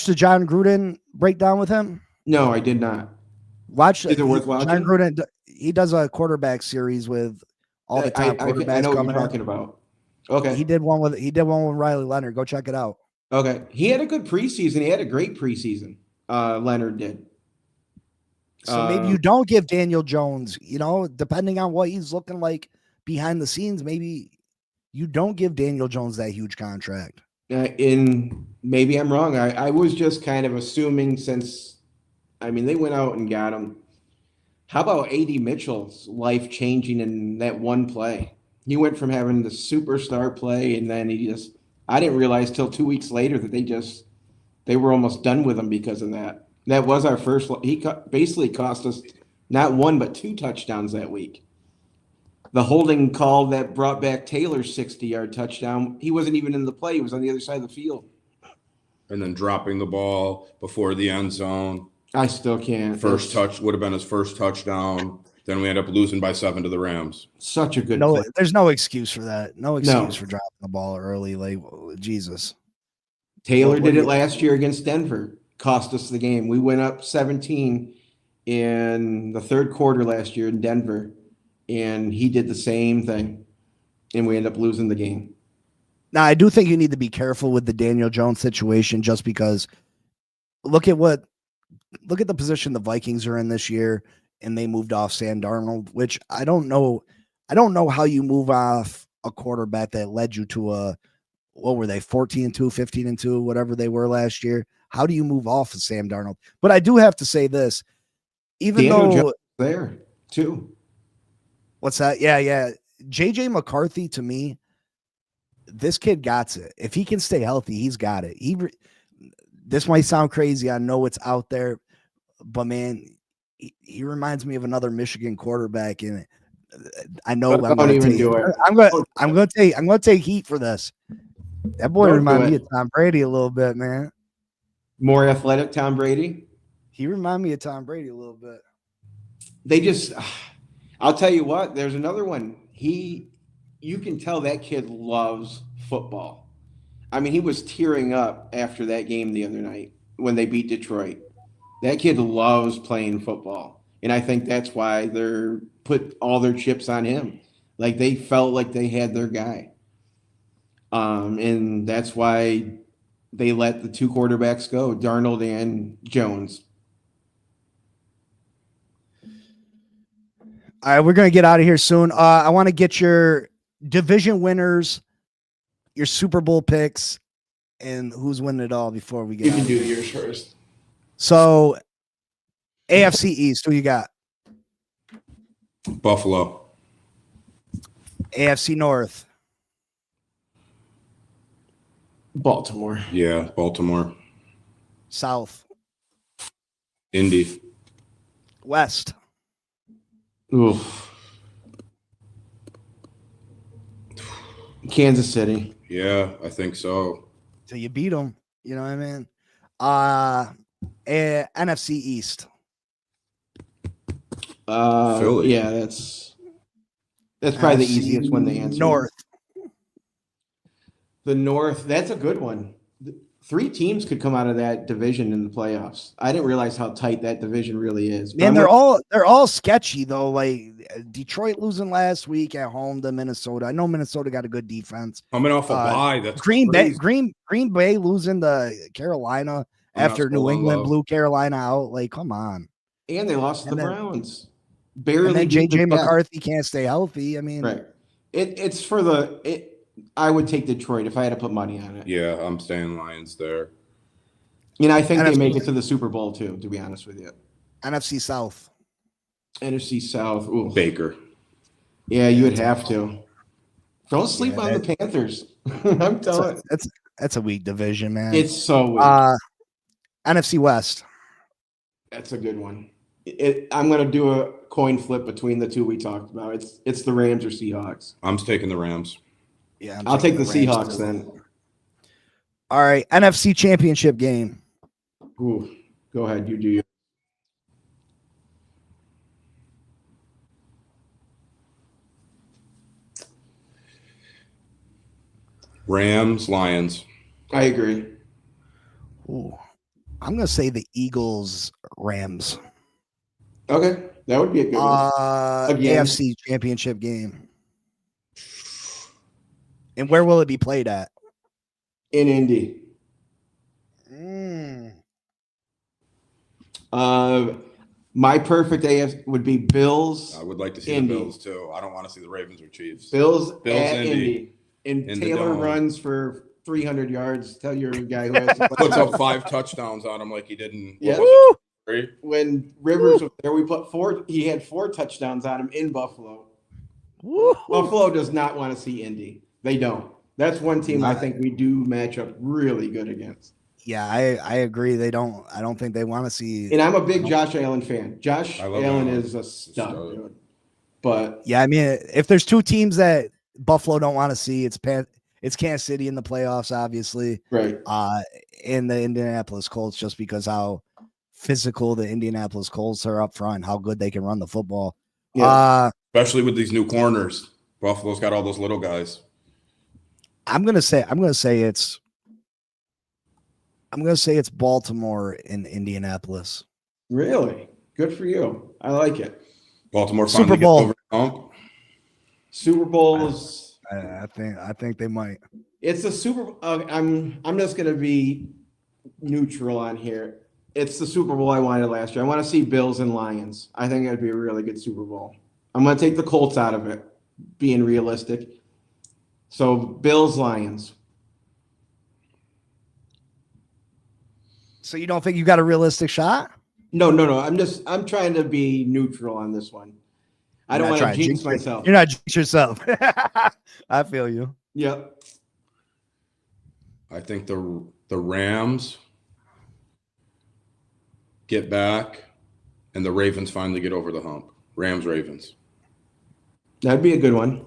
the John Gruden breakdown with him? No, I did not. Watch. Is it worth watching? John Gruden. He does a quarterback series with all the top quarterbacks I know what coming you're in. talking about. Okay. He did one with Riley Leonard. Go check it out. Okay. He had a good preseason. He had a great preseason. Leonard did. So maybe you don't give Daniel Jones, depending on what he's looking like behind the scenes, maybe you don't give Daniel Jones that huge contract. Maybe I'm wrong. I was just kind of assuming since, they went out and got him. How about A.D. Mitchell's life changing in that one play? He went from having the superstar play, and then I didn't realize till 2 weeks later that they were almost done with him because of that. That was our first. He basically cost us not 1 but 2 touchdowns that week. The holding call that brought back Taylor's 60-yard touchdown, he wasn't even in the play. He was on the other side of the field. And then dropping the ball before the end zone. I still can't. First touch would have been his first touchdown. Then we end up losing by 7 to the Rams. Such a good No, play. there's no excuse for that. No excuse for dropping the ball early. Like, Jesus. Taylor did it last year against Denver. Cost us the game. We went up 17 in the third quarter last year in Denver, and he did the same thing, and we ended up losing the game. Now, I do think you need to be careful with the Daniel Jones situation just because look at the position the Vikings are in this year, and they moved off Sam Darnold, which I don't know how you move off a quarterback that led you to what were they, 14-2, 15-2, whatever they were last year. How do you move off of Sam Darnold? But I do have to say this, even Daniel though Jones there too. what's that? Yeah. JJ McCarthy, to me, this kid got it. If he can stay healthy, he's got it. This might sound crazy. I know it's out there, but man, he reminds me of another Michigan quarterback. And I know I'm going to take heat for this. That boy reminds me of Tom Brady a little bit, man. More athletic Tom Brady. He reminded me of Tom Brady a little bit. I'll tell you what, there's another one. You can tell that kid loves football. He was tearing up after that game the other night when they beat Detroit. That kid loves playing football. And I think that's why they're put all their chips on him. Like they felt like they had their guy. And that's why they let the 2 quarterbacks go, Darnold and Jones. All right, we're going to get out of here soon. I want to get your division winners, your Super Bowl picks, and who's winning it all before we get You out can of do here. yours first. So, AFC East, who you got? Buffalo. AFC North. Baltimore. Yeah, Baltimore. South. Indy. West. Oof. Kansas City. Yeah, I think so. So you beat them. You know what I mean? NFC East. Philly. Yeah, that's probably the NFC easiest one to answer. North. The North, that's a good one. 3 teams could come out of that division in the playoffs. I didn't realize how tight that division really is. Man, they're all sketchy though. Like Detroit losing last week at home to Minnesota. I know Minnesota got a good defense. Coming off a bye. That's Green crazy. Bay. Green Bay losing to Carolina I'm after not New sold on England Love. blew Carolina out. Like, come on. And they lost to the And then- Browns. And Barely then beat the JJ Jets. McCarthy can't stay healthy. I mean, Right. It's for the I would take Detroit if I had to put money on it. Yeah, I'm staying Lions there. I think they NFC make it to the Super Bowl too, to be honest with you. NFC South. NFC South. Ooh. Baker. Yeah, you would have to. Don't sleep Yeah, on the Panthers. I'm telling you. That's a weak division, man. It's so weak. NFC West. That's a good one. I'm going to do a coin flip between the two we talked about. It's the Rams or Seahawks. I'm taking the Rams. Yeah, I'll take the Rams, Seahawks too. then. All right, NFC Championship game. Ooh, go ahead. You do you. Rams, Lions. I agree. Ooh, I'm gonna say the Eagles, Rams. Okay, that would be a good one. Again. AFC Championship game. And where will it be played at? In Indy. My perfect AF would be Bills. I would like to see Indy. the Bills too. I don't want to see the Ravens or Chiefs. Bills at Indy. Indy. And In the Taylor dome. runs for 300 yards. Tell your guy who has to play. Puts up 5 touchdowns on him like he did in Yeah. what was it, 3? When Rivers was there, we put 4. He had 4 touchdowns on him in Buffalo. Woo. Buffalo does not want to see Indy. They don't. That's one team I think we do match up really good against. Yeah, I agree. They don't. I don't think they want to see. And I'm a big Josh Allen fan. Josh I love Allen Allen. is a stud, dude. But Yeah, I mean, if there's 2 teams that Buffalo don't want to see, it's Kansas City in the playoffs, obviously. right. In the Indianapolis Colts, just because how physical the Indianapolis Colts are up front, how good they can run the football. Yeah. Especially with these new corners. Buffalo's got all those little guys. I'm gonna say it's Baltimore in Indianapolis. Really? Good for you. I like it. Baltimore Super finally gets Bowl. over the hump. Super Bowls. I think they might. It's a Super. I'm just gonna be neutral on here. It's the Super Bowl I wanted last year. I want to see Bills and Lions. I think it'd be a really good Super Bowl. I'm gonna take the Colts out of it, being realistic. So Bills, Lions. So you don't think you got a realistic shot? No. I'm trying to be neutral on this one. I don't want to jinx myself. You're not jinx yourself. I feel you. Yep. I think the Rams get back and the Ravens finally get over the hump. Rams, Ravens. That'd be a good one.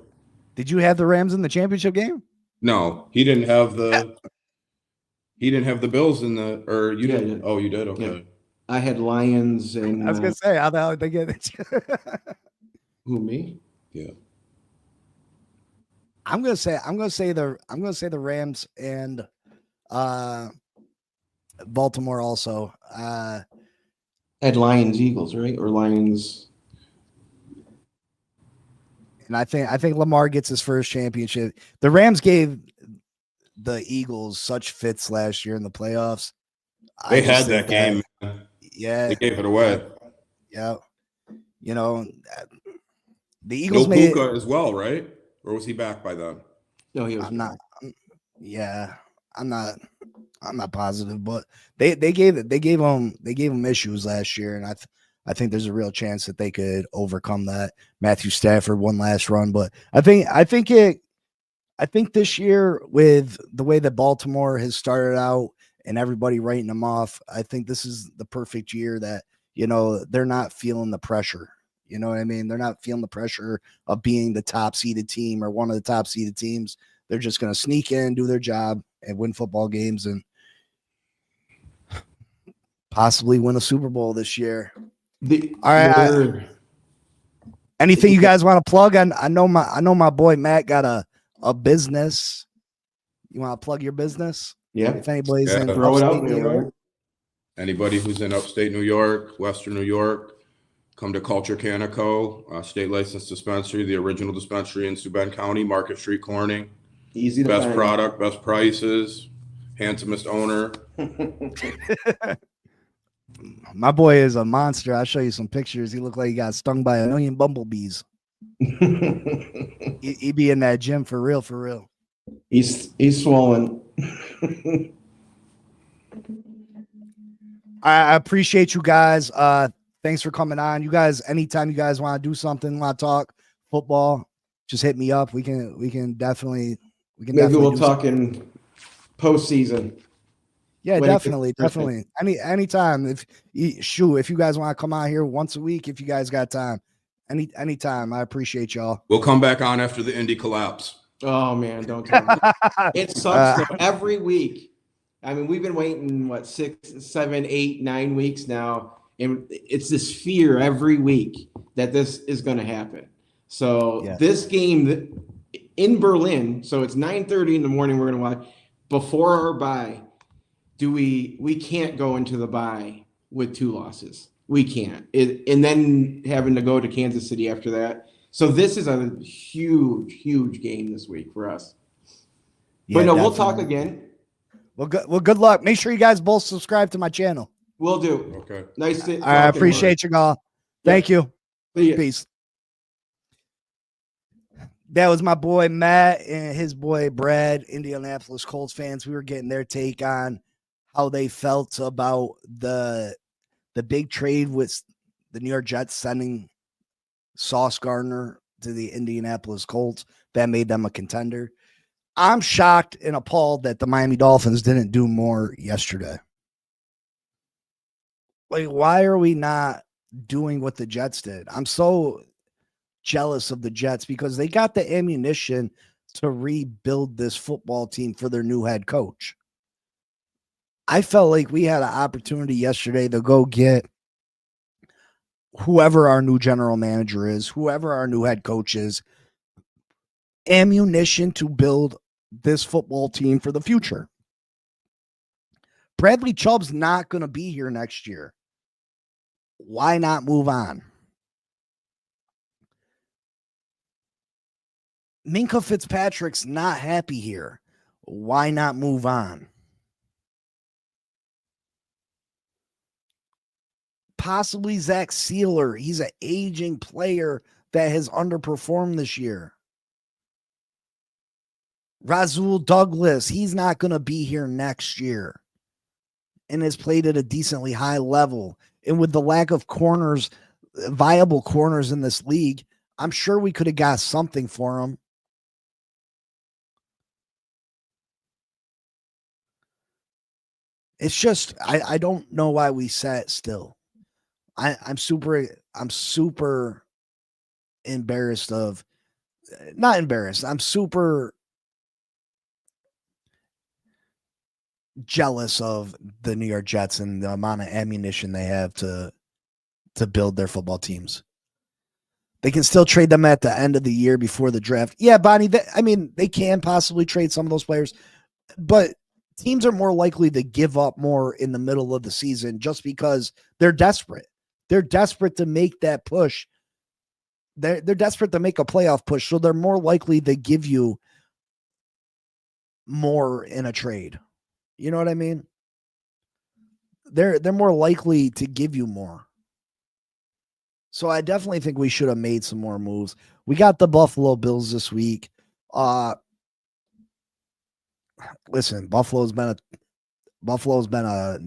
Did you have the Rams in the championship game? No, he didn't have the Bills in the, or you Yeah, I did. did. Oh, you did. Okay. Yeah. I had Lions and I was gonna say, how the hell did they get it? who, me? Yeah. I'm gonna say the Rams and Baltimore also. Had Lions, Eagles, right? Or Lions. And I think Lamar gets his first championship. The Rams gave the Eagles such fits last year in the playoffs. They I just had that think game. Yeah. They gave it away. Yeah. You know, the No Eagles made Puka as well, right? Or was he back by then? No, he was. I'm not positive, but they gave them issues last year, and I think there's a real chance that they could overcome that. Matthew Stafford one last run, but I think this year, with the way that Baltimore has started out and everybody writing them off, I think this is the perfect year that, you know, they're not feeling the pressure. You know what I mean? They're not feeling the pressure of being the top seeded team or one of the top seeded teams. They're just going to sneak in, do their job, and win football games and possibly win a Super Bowl this year. All right. Anything you guys want to plug? I know my boy Matt got a business. You want to plug your business? Yeah. If anybody's in Throw it out New there, York. Anybody who's in upstate New York, Western New York, come to Culture Canico, state licensed dispensary, the original dispensary in Subban County, Market Street, Corning. Easy to Best find. product, best prices, handsomest owner. My boy is a monster. I'll show you some pictures. He looked like he got stung by 1,000,000 bumblebees. He be in that gym for real, for real. He's swollen. I appreciate you guys. Thanks for coming on. You guys, anytime you guys want to do something, want to talk football, just hit me up. We can definitely Maybe we'll talk in postseason. Yeah, definitely. Anytime. If you guys want to come out here once a week, if you guys got time, anytime. I appreciate y'all. We'll come back on after the Indy collapse. Oh man, don't tell me. It sucks though, every week. I mean, we've been waiting 6, 7, 8, 9 weeks now, and it's this fear every week that this is going to happen. So This game in Berlin, so it's 9:30 in the morning. We're going to watch before our bye. We can't go into the bye with 2 losses. We can't. And then having to go to Kansas City after that. So this is a huge, huge game this week for us. Yeah, but no, definitely. we'll talk again. Well, good luck. Make sure you guys both subscribe to my channel. Will do. Okay. Nice to I appreciate you all. Thank you. See ya. Peace. That was my boy Matt and his boy Brad, Indianapolis Colts fans. We were getting their take on how they felt about the big trade with the New York Jets sending Sauce Gardner to the Indianapolis Colts. That made them a contender. I'm shocked and appalled that the Miami Dolphins didn't do more yesterday. Like, why are we not doing what the Jets did? I'm so jealous of the Jets because they got the ammunition to rebuild this football team for their new head coach. I felt like we had an opportunity yesterday to go get whoever our new general manager is, whoever our new head coach is, ammunition to build this football team for the future. Bradley Chubb's not going to be here next year. Why not move on? Minkah Fitzpatrick's not happy here. Why not move on? Possibly Zach Sealer. He's an aging player that has underperformed this year. Rasul Douglas, he's not going to be here next year and has played at a decently high level. And with the lack of corners, viable corners in this league, I'm sure we could have got something for him. It's just, I don't know why we sat still. I'm super embarrassed of, not embarrassed. I'm super jealous of the New York Jets and the amount of ammunition they have to build their football teams. They can still trade them at the end of the year before the draft. Yeah, Bonnie, they can possibly trade some of those players, but teams are more likely to give up more in the middle of the season just because they're desperate. They're desperate to make that push. They're desperate to make a playoff push, so they're more likely to give you more in a trade. You know what I mean? They're more likely to give you more. So I definitely think we should have made some more moves. We got the Buffalo Bills this week. Listen, Buffalo's been a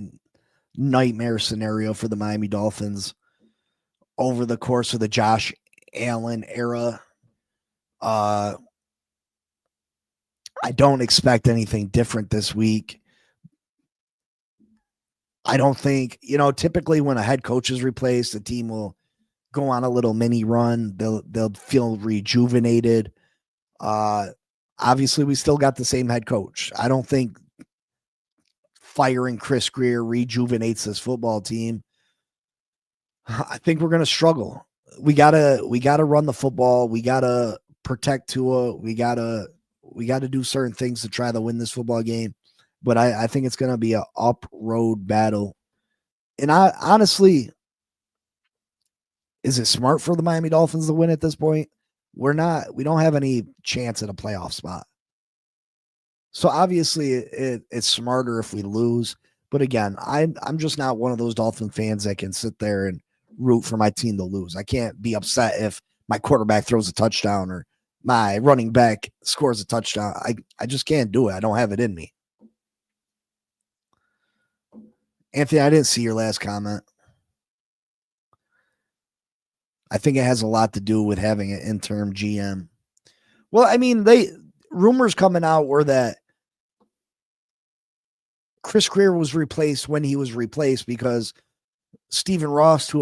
nightmare scenario for the Miami Dolphins over the course of the Josh Allen era. I don't expect anything different this week. I don't think, typically when a head coach is replaced, the team will go on a little mini run. They'll feel rejuvenated. I Obviously, we still got the same head coach. I don't think firing Chris Greer rejuvenates this football team. I think we're going to struggle. We gotta run the football. We gotta protect Tua. We gotta do certain things to try to win this football game. But I think it's going to be an up-road battle. And I honestly, is it smart for the Miami Dolphins to win at this point? We don't have any chance at a playoff spot. So obviously it's smarter if we lose. But again, I'm just not one of those Dolphin fans that can sit there and root for my team to lose. I can't be upset if my quarterback throws a touchdown or my running back scores a touchdown. I just can't do it. I don't have it in me. Anthony, I didn't see your last comment. I think it has a lot to do with having an interim GM. Well, I mean, rumors coming out were that Chris Greer was replaced when he was replaced because Stephen Ross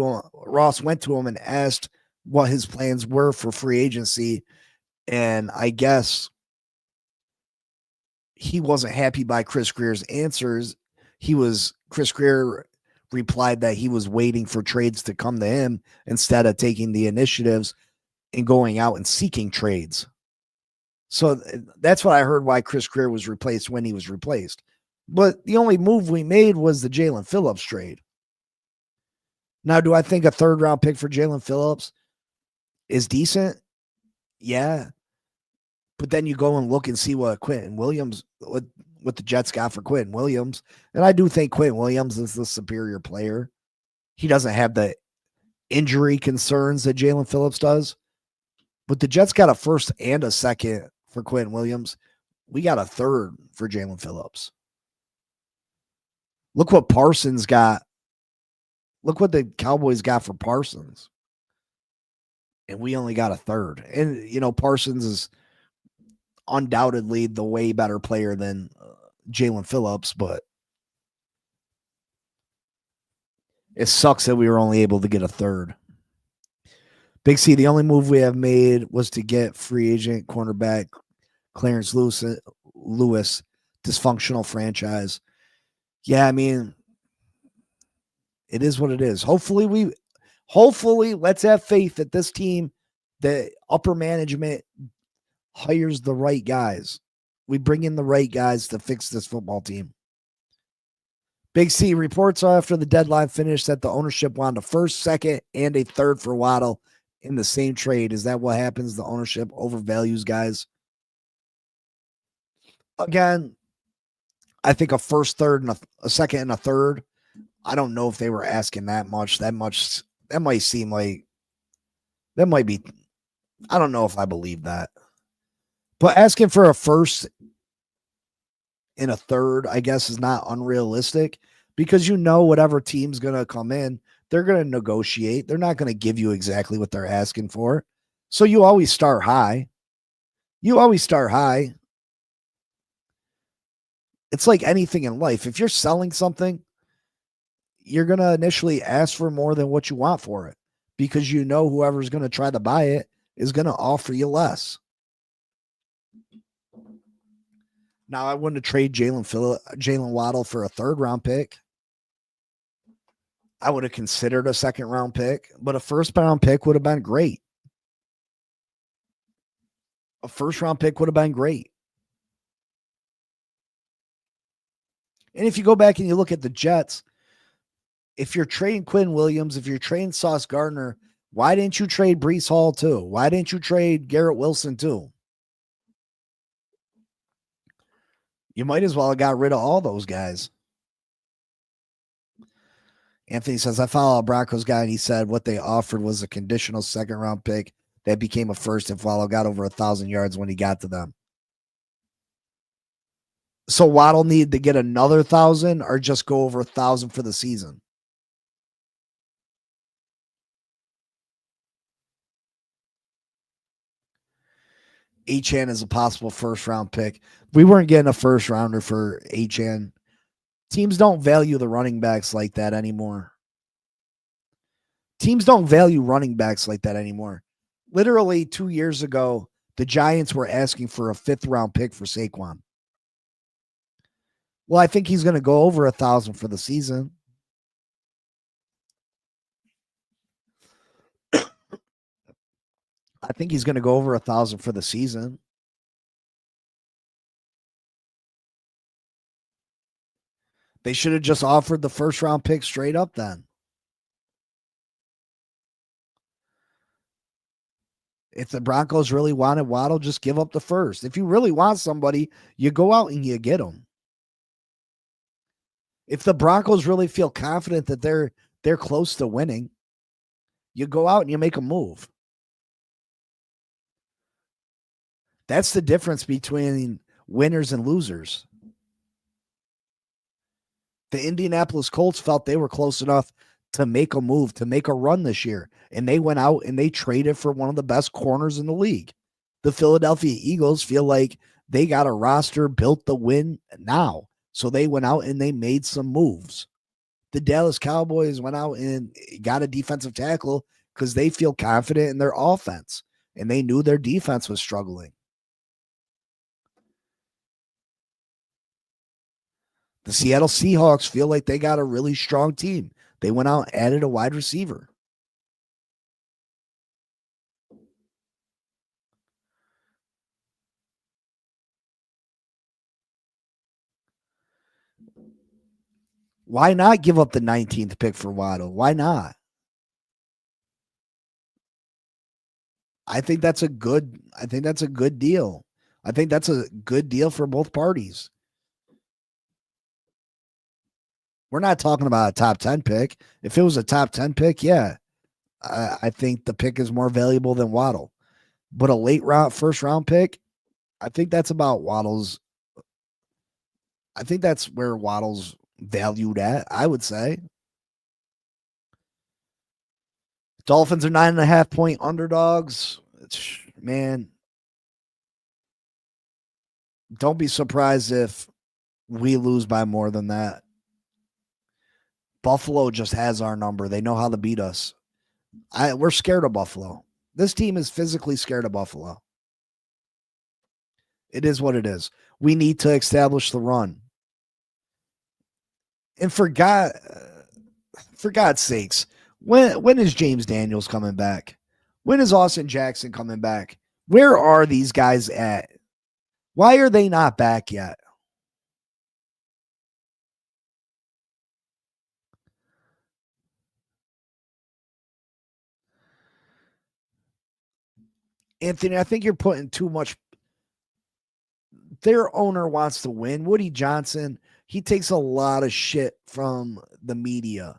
went to him and asked what his plans were for free agency. And I guess he wasn't happy by Chris Greer's answers. Chris Greer replied that he was waiting for trades to come to him instead of taking the initiatives and going out and seeking trades. So that's what I heard why Chris Greer was replaced when he was replaced. But the only move we made was the Jalen Phillips trade. Now, do I think a third-round pick for Jalen Phillips is decent? Yeah. But then you go and look and see what the Jets got for Quentin Williams. And I do think Quentin Williams is the superior player. He doesn't have the injury concerns that Jalen Phillips does. But the Jets got a first and a second for Quentin Williams. We got a third for Jalen Phillips. Look what Parsons got. Look what the Cowboys got for Parsons. And we only got a third. And, Parsons is undoubtedly the way better player than Jalen Phillips, but it sucks that we were only able to get a third. Big C, the only move we have made was to get free agent cornerback Clarence Lewis, dysfunctional franchise. Yeah, I mean, it is what it is. Hopefully, let's have faith that this team, the upper management, hires the right guys. We bring in the right guys to fix this football team. Big C, reports after the deadline finished that the ownership wanted a first, second, and a third for Waddle in the same trade. Is that what happens? The ownership overvalues guys. Again, I think a first, third, and a second and a third. I don't know if they were asking that much. That might seem like that might be. I don't know if I believe that. But asking for a first and a third, I guess, is not unrealistic because whatever team's going to come in, they're going to negotiate. They're not going to give you exactly what they're asking for. So you always start high. It's like anything in life. If you're selling something, you're going to initially ask for more than what you want for it because whoever's going to try to buy it is going to offer you less. Now, I wouldn't trade Jalen Waddle for a third-round pick. I would have considered a second-round pick, but a first-round pick would have been great. A first-round pick would have been great. And if you go back and you look at the Jets, if you're trading Quinn Williams, if you're trading Sauce Gardner, why didn't you trade Breece Hall too? Why didn't you trade Garrett Wilson too? You might as well have got rid of all those guys. Anthony says, I follow a Broncos guy, and he said what they offered was a conditional second-round pick that became a first if Waddle got over 1,000 yards when he got to them. So Waddle needed to get another 1,000 or just go over 1,000 for the season? Achane is a possible first-round pick. We weren't getting a first-rounder for Achane. Teams don't value the running backs like that anymore. Literally 2 years ago, The Giants were asking for a 5th-round pick for Saquon. Well, I think he's going to go over 1,000 for the season. I think he's going to go over 1,000 for the season. They should have just offered the 1st-round pick straight up then. If the Broncos really wanted Waddle, just give up the 1st. If you really want somebody, you go out and you get them. If the Broncos really feel confident that they're close to winning, you go out and you make a move. That's the difference between winners and losers. The Indianapolis Colts felt they were close enough to make a move, to make a run this year. And they went out and they traded for one of the best corners in the league. The Philadelphia Eagles feel like they got a roster built to win now. So they went out and they made some moves. The Dallas Cowboys went out and got a defensive tackle because they feel confident in their offense. And they knew their defense was struggling. The Seattle Seahawks feel like they got a really strong team. They went out and added a wide receiver. Why not give up the 19th pick for Waddle? Why not? I think that's a good deal. I think that's a good deal for both parties. We're not talking about a top 10 pick. If it was a top 10 pick, yeah, I think the pick is more valuable than Waddle. But a late round, 1st-round pick, I think that's about Waddle's. I think that's where Waddle's valued at, I would say. Dolphins are 9.5-point underdogs. Man, don't be surprised if we lose by more than that. Buffalo just has our number. They know how to beat us. We're scared of Buffalo. This team is physically scared of Buffalo. It is what it is. We need to establish the run. And for God's sakes, when is James Daniels coming back? When is Austin Jackson coming back? Where are these guys at? Why are they not back yet? Anthony, I think you're putting too much. Their owner wants to win. Woody Johnson, he takes a lot of shit from the media,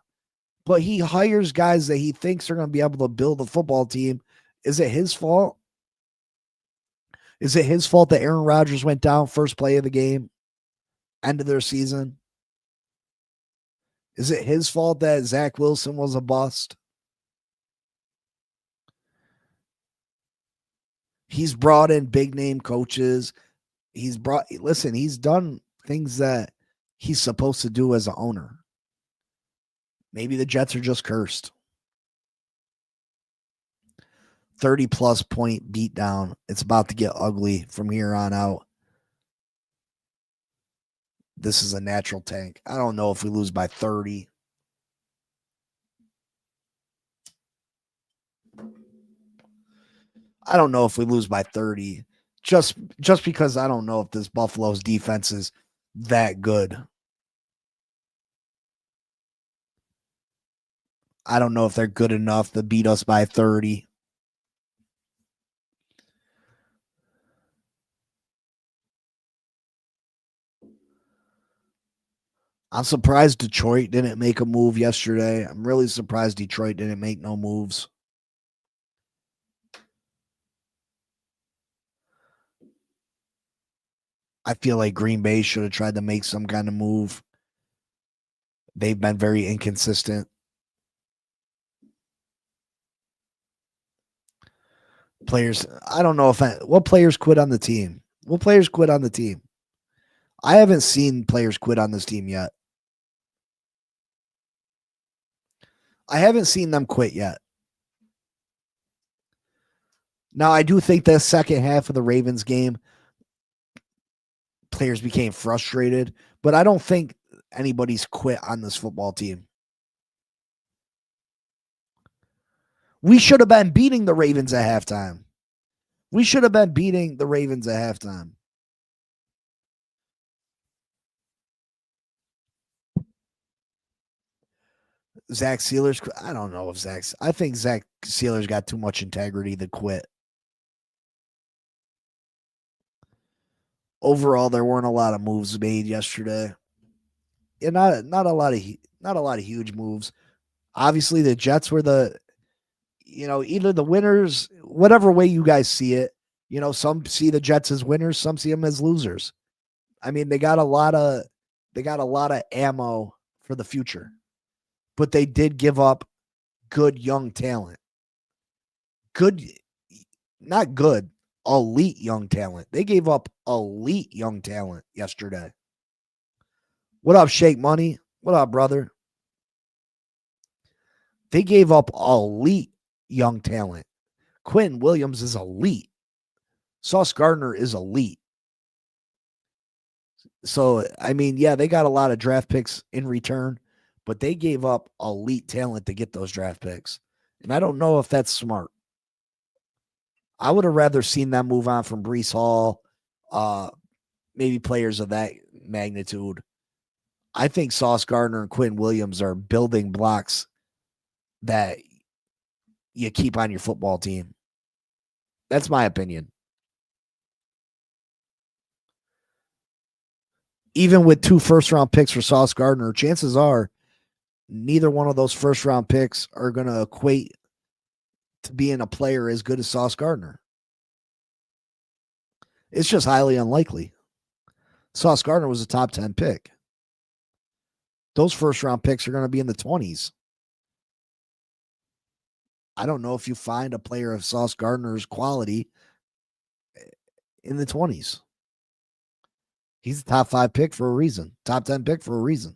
but he hires guys that he thinks are going to be able to build a football team. Is it his fault? Is it his fault that Aaron Rodgers went down first play of the game, end of their season? Is it his fault that Zach Wilson was a bust? He's brought in big name coaches. He's done things that he's supposed to do as an owner. Maybe the Jets are just cursed. 30-plus point beatdown. It's about to get ugly from here on out. This is a natural tank. I don't know if we lose by 30. I don't know if we lose by 30. Just because I don't know if this Buffalo's defense is that good. I don't know if they're good enough to beat us by 30. I'm surprised Detroit didn't make a move yesterday. I'm really surprised Detroit didn't make no moves. I feel like Green Bay should have tried to make some kind of move. They've been very inconsistent. Players, I don't know what players quit on the team. What players quit on the team? I haven't seen players quit on this team yet. I haven't seen them quit yet. Now, I do think the second half of the Ravens game, players became frustrated, but I don't think anybody's quit on this football team. We should have been beating the Ravens at halftime. We should have been beating the Ravens at halftime. Zach Sealer's, I don't know if I think Zach Sealer's got too much integrity to quit. Overall, there weren't a lot of moves made yesterday. And not a lot of huge moves. Obviously, the Jets were either the winners, whatever way you guys see it. Some see the Jets as winners, some see them as losers. I mean, they got a lot of ammo for the future. But they did give up good young talent. Not good, elite young talent. They gave up elite young talent yesterday. What up, Shake Money? What up, brother? They gave up elite young talent. Quentin Williams is elite. Sauce Gardner is elite. So, I mean, yeah, they got a lot of draft picks in return, but they gave up elite talent to get those draft picks. And I don't know if that's smart. I would have rather seen them move on from Breece Hall, maybe players of that magnitude. I think Sauce Gardner and Quentin Williams are building blocks that you keep on your football team. That's my opinion. Even with 2 first-round picks for Sauce Gardner, chances are neither one of those first-round picks are going to equate to being a player as good as Sauce Gardner. It's just highly unlikely. Sauce Gardner was a top 10 pick. Those first-round picks are going to be in the 20s. I don't know if you find a player of Sauce Gardner's quality in the 20s. He's a top 5 pick for a reason. Top 10 pick for a reason.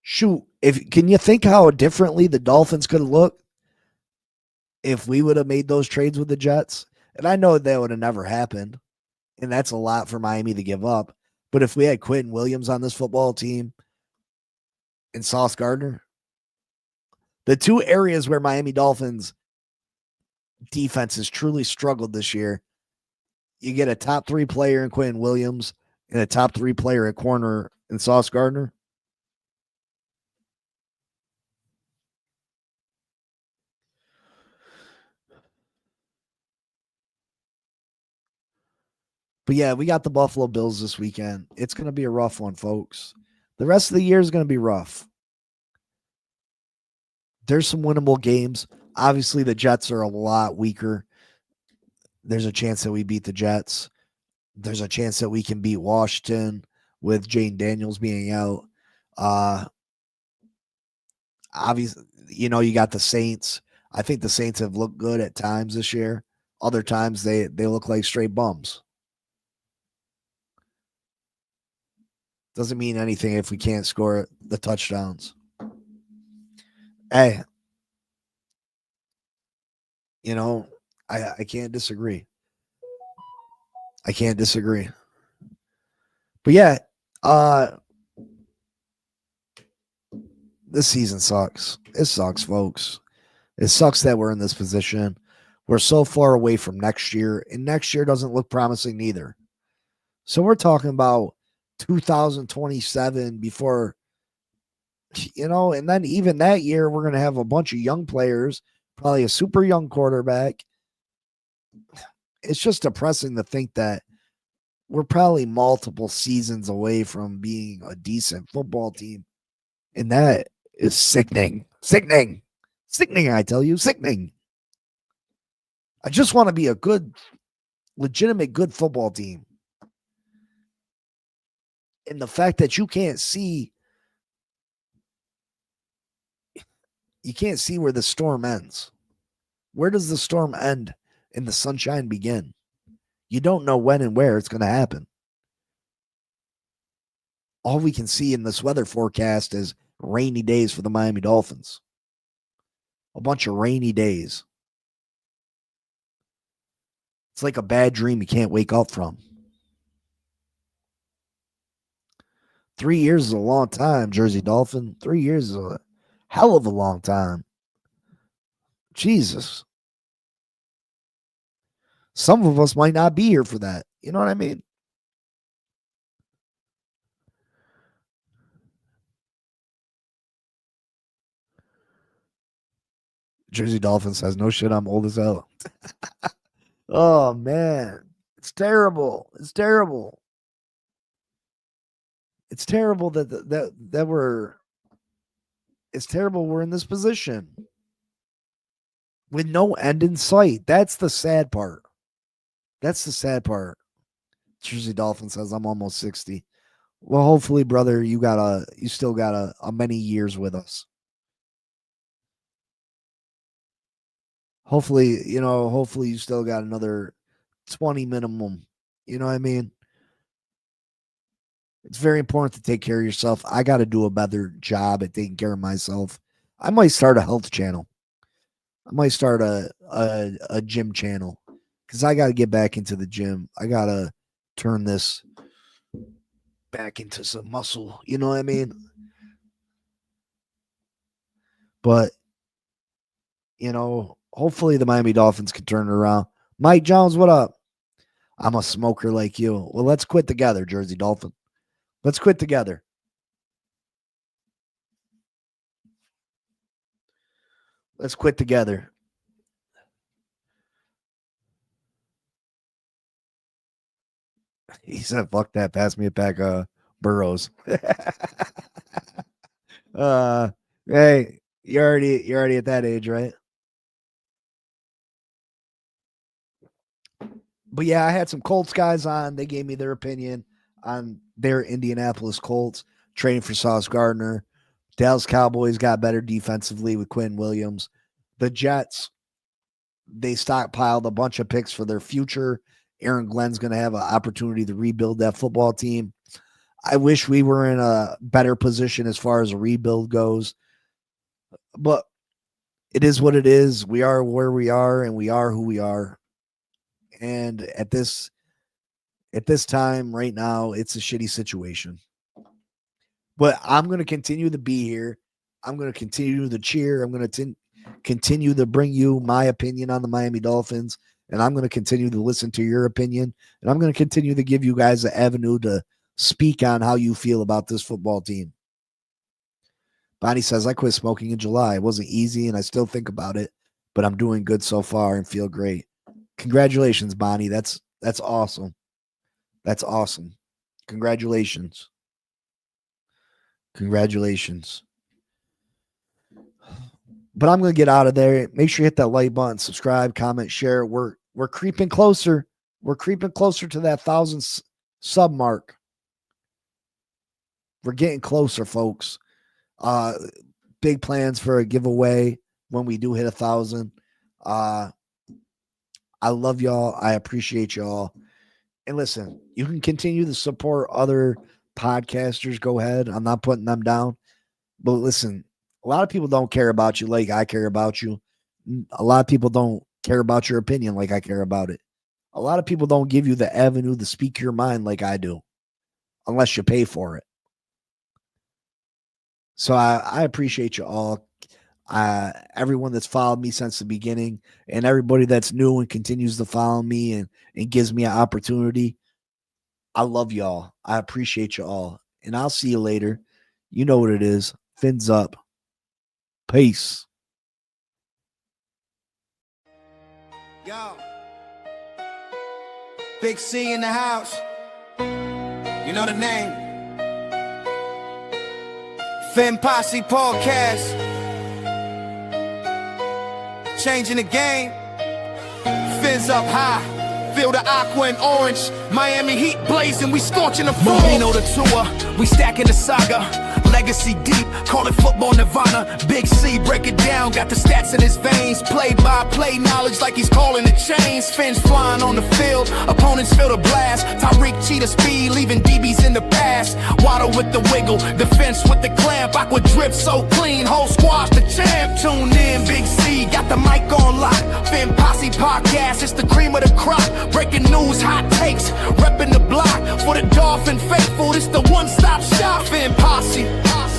Shoot, can you think how differently the Dolphins could have looked if we would have made those trades with the Jets? And I know that would have never happened, and that's a lot for Miami to give up. But if we had Quentin Williams on this football team and Sauce Gardner, the 2 areas where Miami Dolphins defense has truly struggled this year, you get a top 3 player in Quentin Williams and a top 3 player at corner in Sauce Gardner. But yeah, we got the Buffalo Bills this weekend. It's going to be a rough one, folks. The rest of the year is going to be rough. There's some winnable games. Obviously, the Jets are a lot weaker. There's a chance that we beat the Jets. There's a chance that we can beat Washington with Jane Daniels being out. Obviously, you got the Saints. I think the Saints have looked good at times this year. Other times they look like straight bums. Doesn't mean anything if we can't score the touchdowns. Hey, I can't disagree. I can't disagree. But yeah, this season sucks. It sucks, folks. It sucks that we're in this position. We're so far away from next year, and next year doesn't look promising neither. So we're talking about 2027 before, and then even that year, we're going to have a bunch of young players, probably a super young quarterback. It's just depressing to think that we're probably multiple seasons away from being a decent football team. And that is sickening. Sickening. Sickening, I tell you. Sickening. I just want to be a good, legitimate, good football team. And the fact that you can't see where the storm ends. Where does the storm end and the sunshine begin? You don't know when and where it's going to happen. all we can see in this weather forecast is rainy days for the Miami Dolphins. A bunch of rainy days. It's like a bad dream you can't wake up from. 3 years is a long time, Jersey Dolphin. 3 years is a hell of a long time. Jesus. Some of us might not be here for that. You know what I mean? Jersey Dolphin says, no shit, I'm old as hell. Oh, man. It's terrible. It's terrible. It's terrible that we're in this position with no end in sight. That's the sad part. That's the sad part. Jersey Dolphin says, I'm almost 60. Well, hopefully, brother, you still got a many years with us. Hopefully, you still got another 20 minimum. You know what I mean? It's very important to take care of yourself. I got to do a better job at taking care of myself. I might start a health channel. I might start a gym channel because I got to get back into the gym. I got to turn this back into some muscle. You know what I mean? But, hopefully the Miami Dolphins can turn it around. Mike Jones, what up? I'm a smoker like you. Well, let's quit together, Jersey Dolphin. Let's quit together. Let's quit together. He said, fuck that. Pass me a pack of burros. Hey, you're already at that age, right? But yeah, I had some Colts guys on. They gave me their opinion on their Indianapolis Colts trading for Sauce Gardner. Dallas Cowboys got better defensively with Quinn Williams. The Jets, they stockpiled a bunch of picks for their future. Aaron Glenn's going to have an opportunity to rebuild that football team. I wish we were in a better position as far as a rebuild goes. But it is what it is. We are where we are, and we are who we are. And at this time right now, it's a shitty situation. But I'm going to continue to be here. I'm going to continue to cheer. I'm going to continue to bring you my opinion on the Miami Dolphins. And I'm going to continue to listen to your opinion. And I'm going to continue to give you guys the avenue to speak on how you feel about this football team. Bonnie says, I quit smoking in July. It wasn't easy, and I still think about it. But I'm doing good so far and feel great. Congratulations, Bonnie. That's awesome. That's awesome. Congratulations. Congratulations. But I'm going to get out of there. Make sure you hit that like button, subscribe, comment, share. We're creeping closer. We're creeping closer to that 1,000 sub mark. We're getting closer, folks. Big plans for a giveaway when we do hit 1,000. I love y'all. I appreciate y'all. And listen, you can continue to support other podcasters. Go ahead. I'm not putting them down. But listen, a lot of people don't care about you like I care about you. A lot of people don't care about your opinion like I care about it. A lot of people don't give you the avenue to speak your mind like I do, unless you pay for it. So I appreciate you all. Everyone that's followed me since the beginning, and everybody that's new and continues to follow me and gives me an opportunity. I love y'all. I appreciate you all. And I'll see you later. You know what it is. Fins up. Peace. Yo. Big C in the house. You know the name. Fin Posse Podcast. Changing the game. Fins up high. Feel the aqua and orange. Miami heat blazing. We scorching the floor. Marino the tour. We stacking the saga. Legacy deep. Call it football nirvana. Big C break it down. Got the stats in his veins. Play by play knowledge like he's calling the chains. Fins flying on the field. Opponents feel the blast. Tyreek cheetah speed. Leaving DBs in the past. While bottle with the wiggle, defense with the clamp. Aqua drip so clean, whole squash the champ. Tune in, Big C, got the mic on lock. Fin Posse podcast, it's the cream of the crop. Breaking news, hot takes, repping the block. For the Dolphin faithful, it's the one-stop shop. Fin Posse,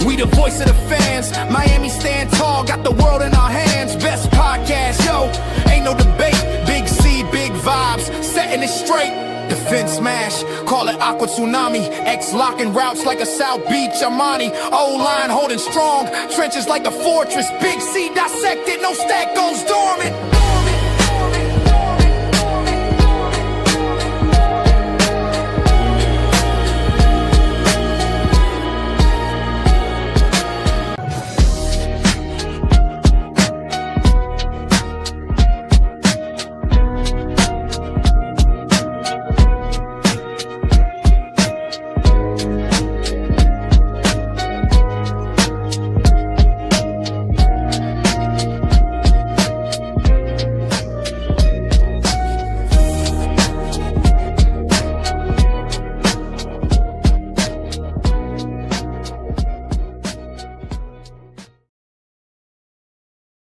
we the voice of the fans. Miami stand tall, got the world in our hands. Best podcast, yo, ain't no debate. Big C, big vibes, setting it straight. Defense smash, call it Aqua Tsunami. X locking routes like a South Beach Armani. O-line holding strong, trenches like a fortress. Big C dissected, no stack goes dormant.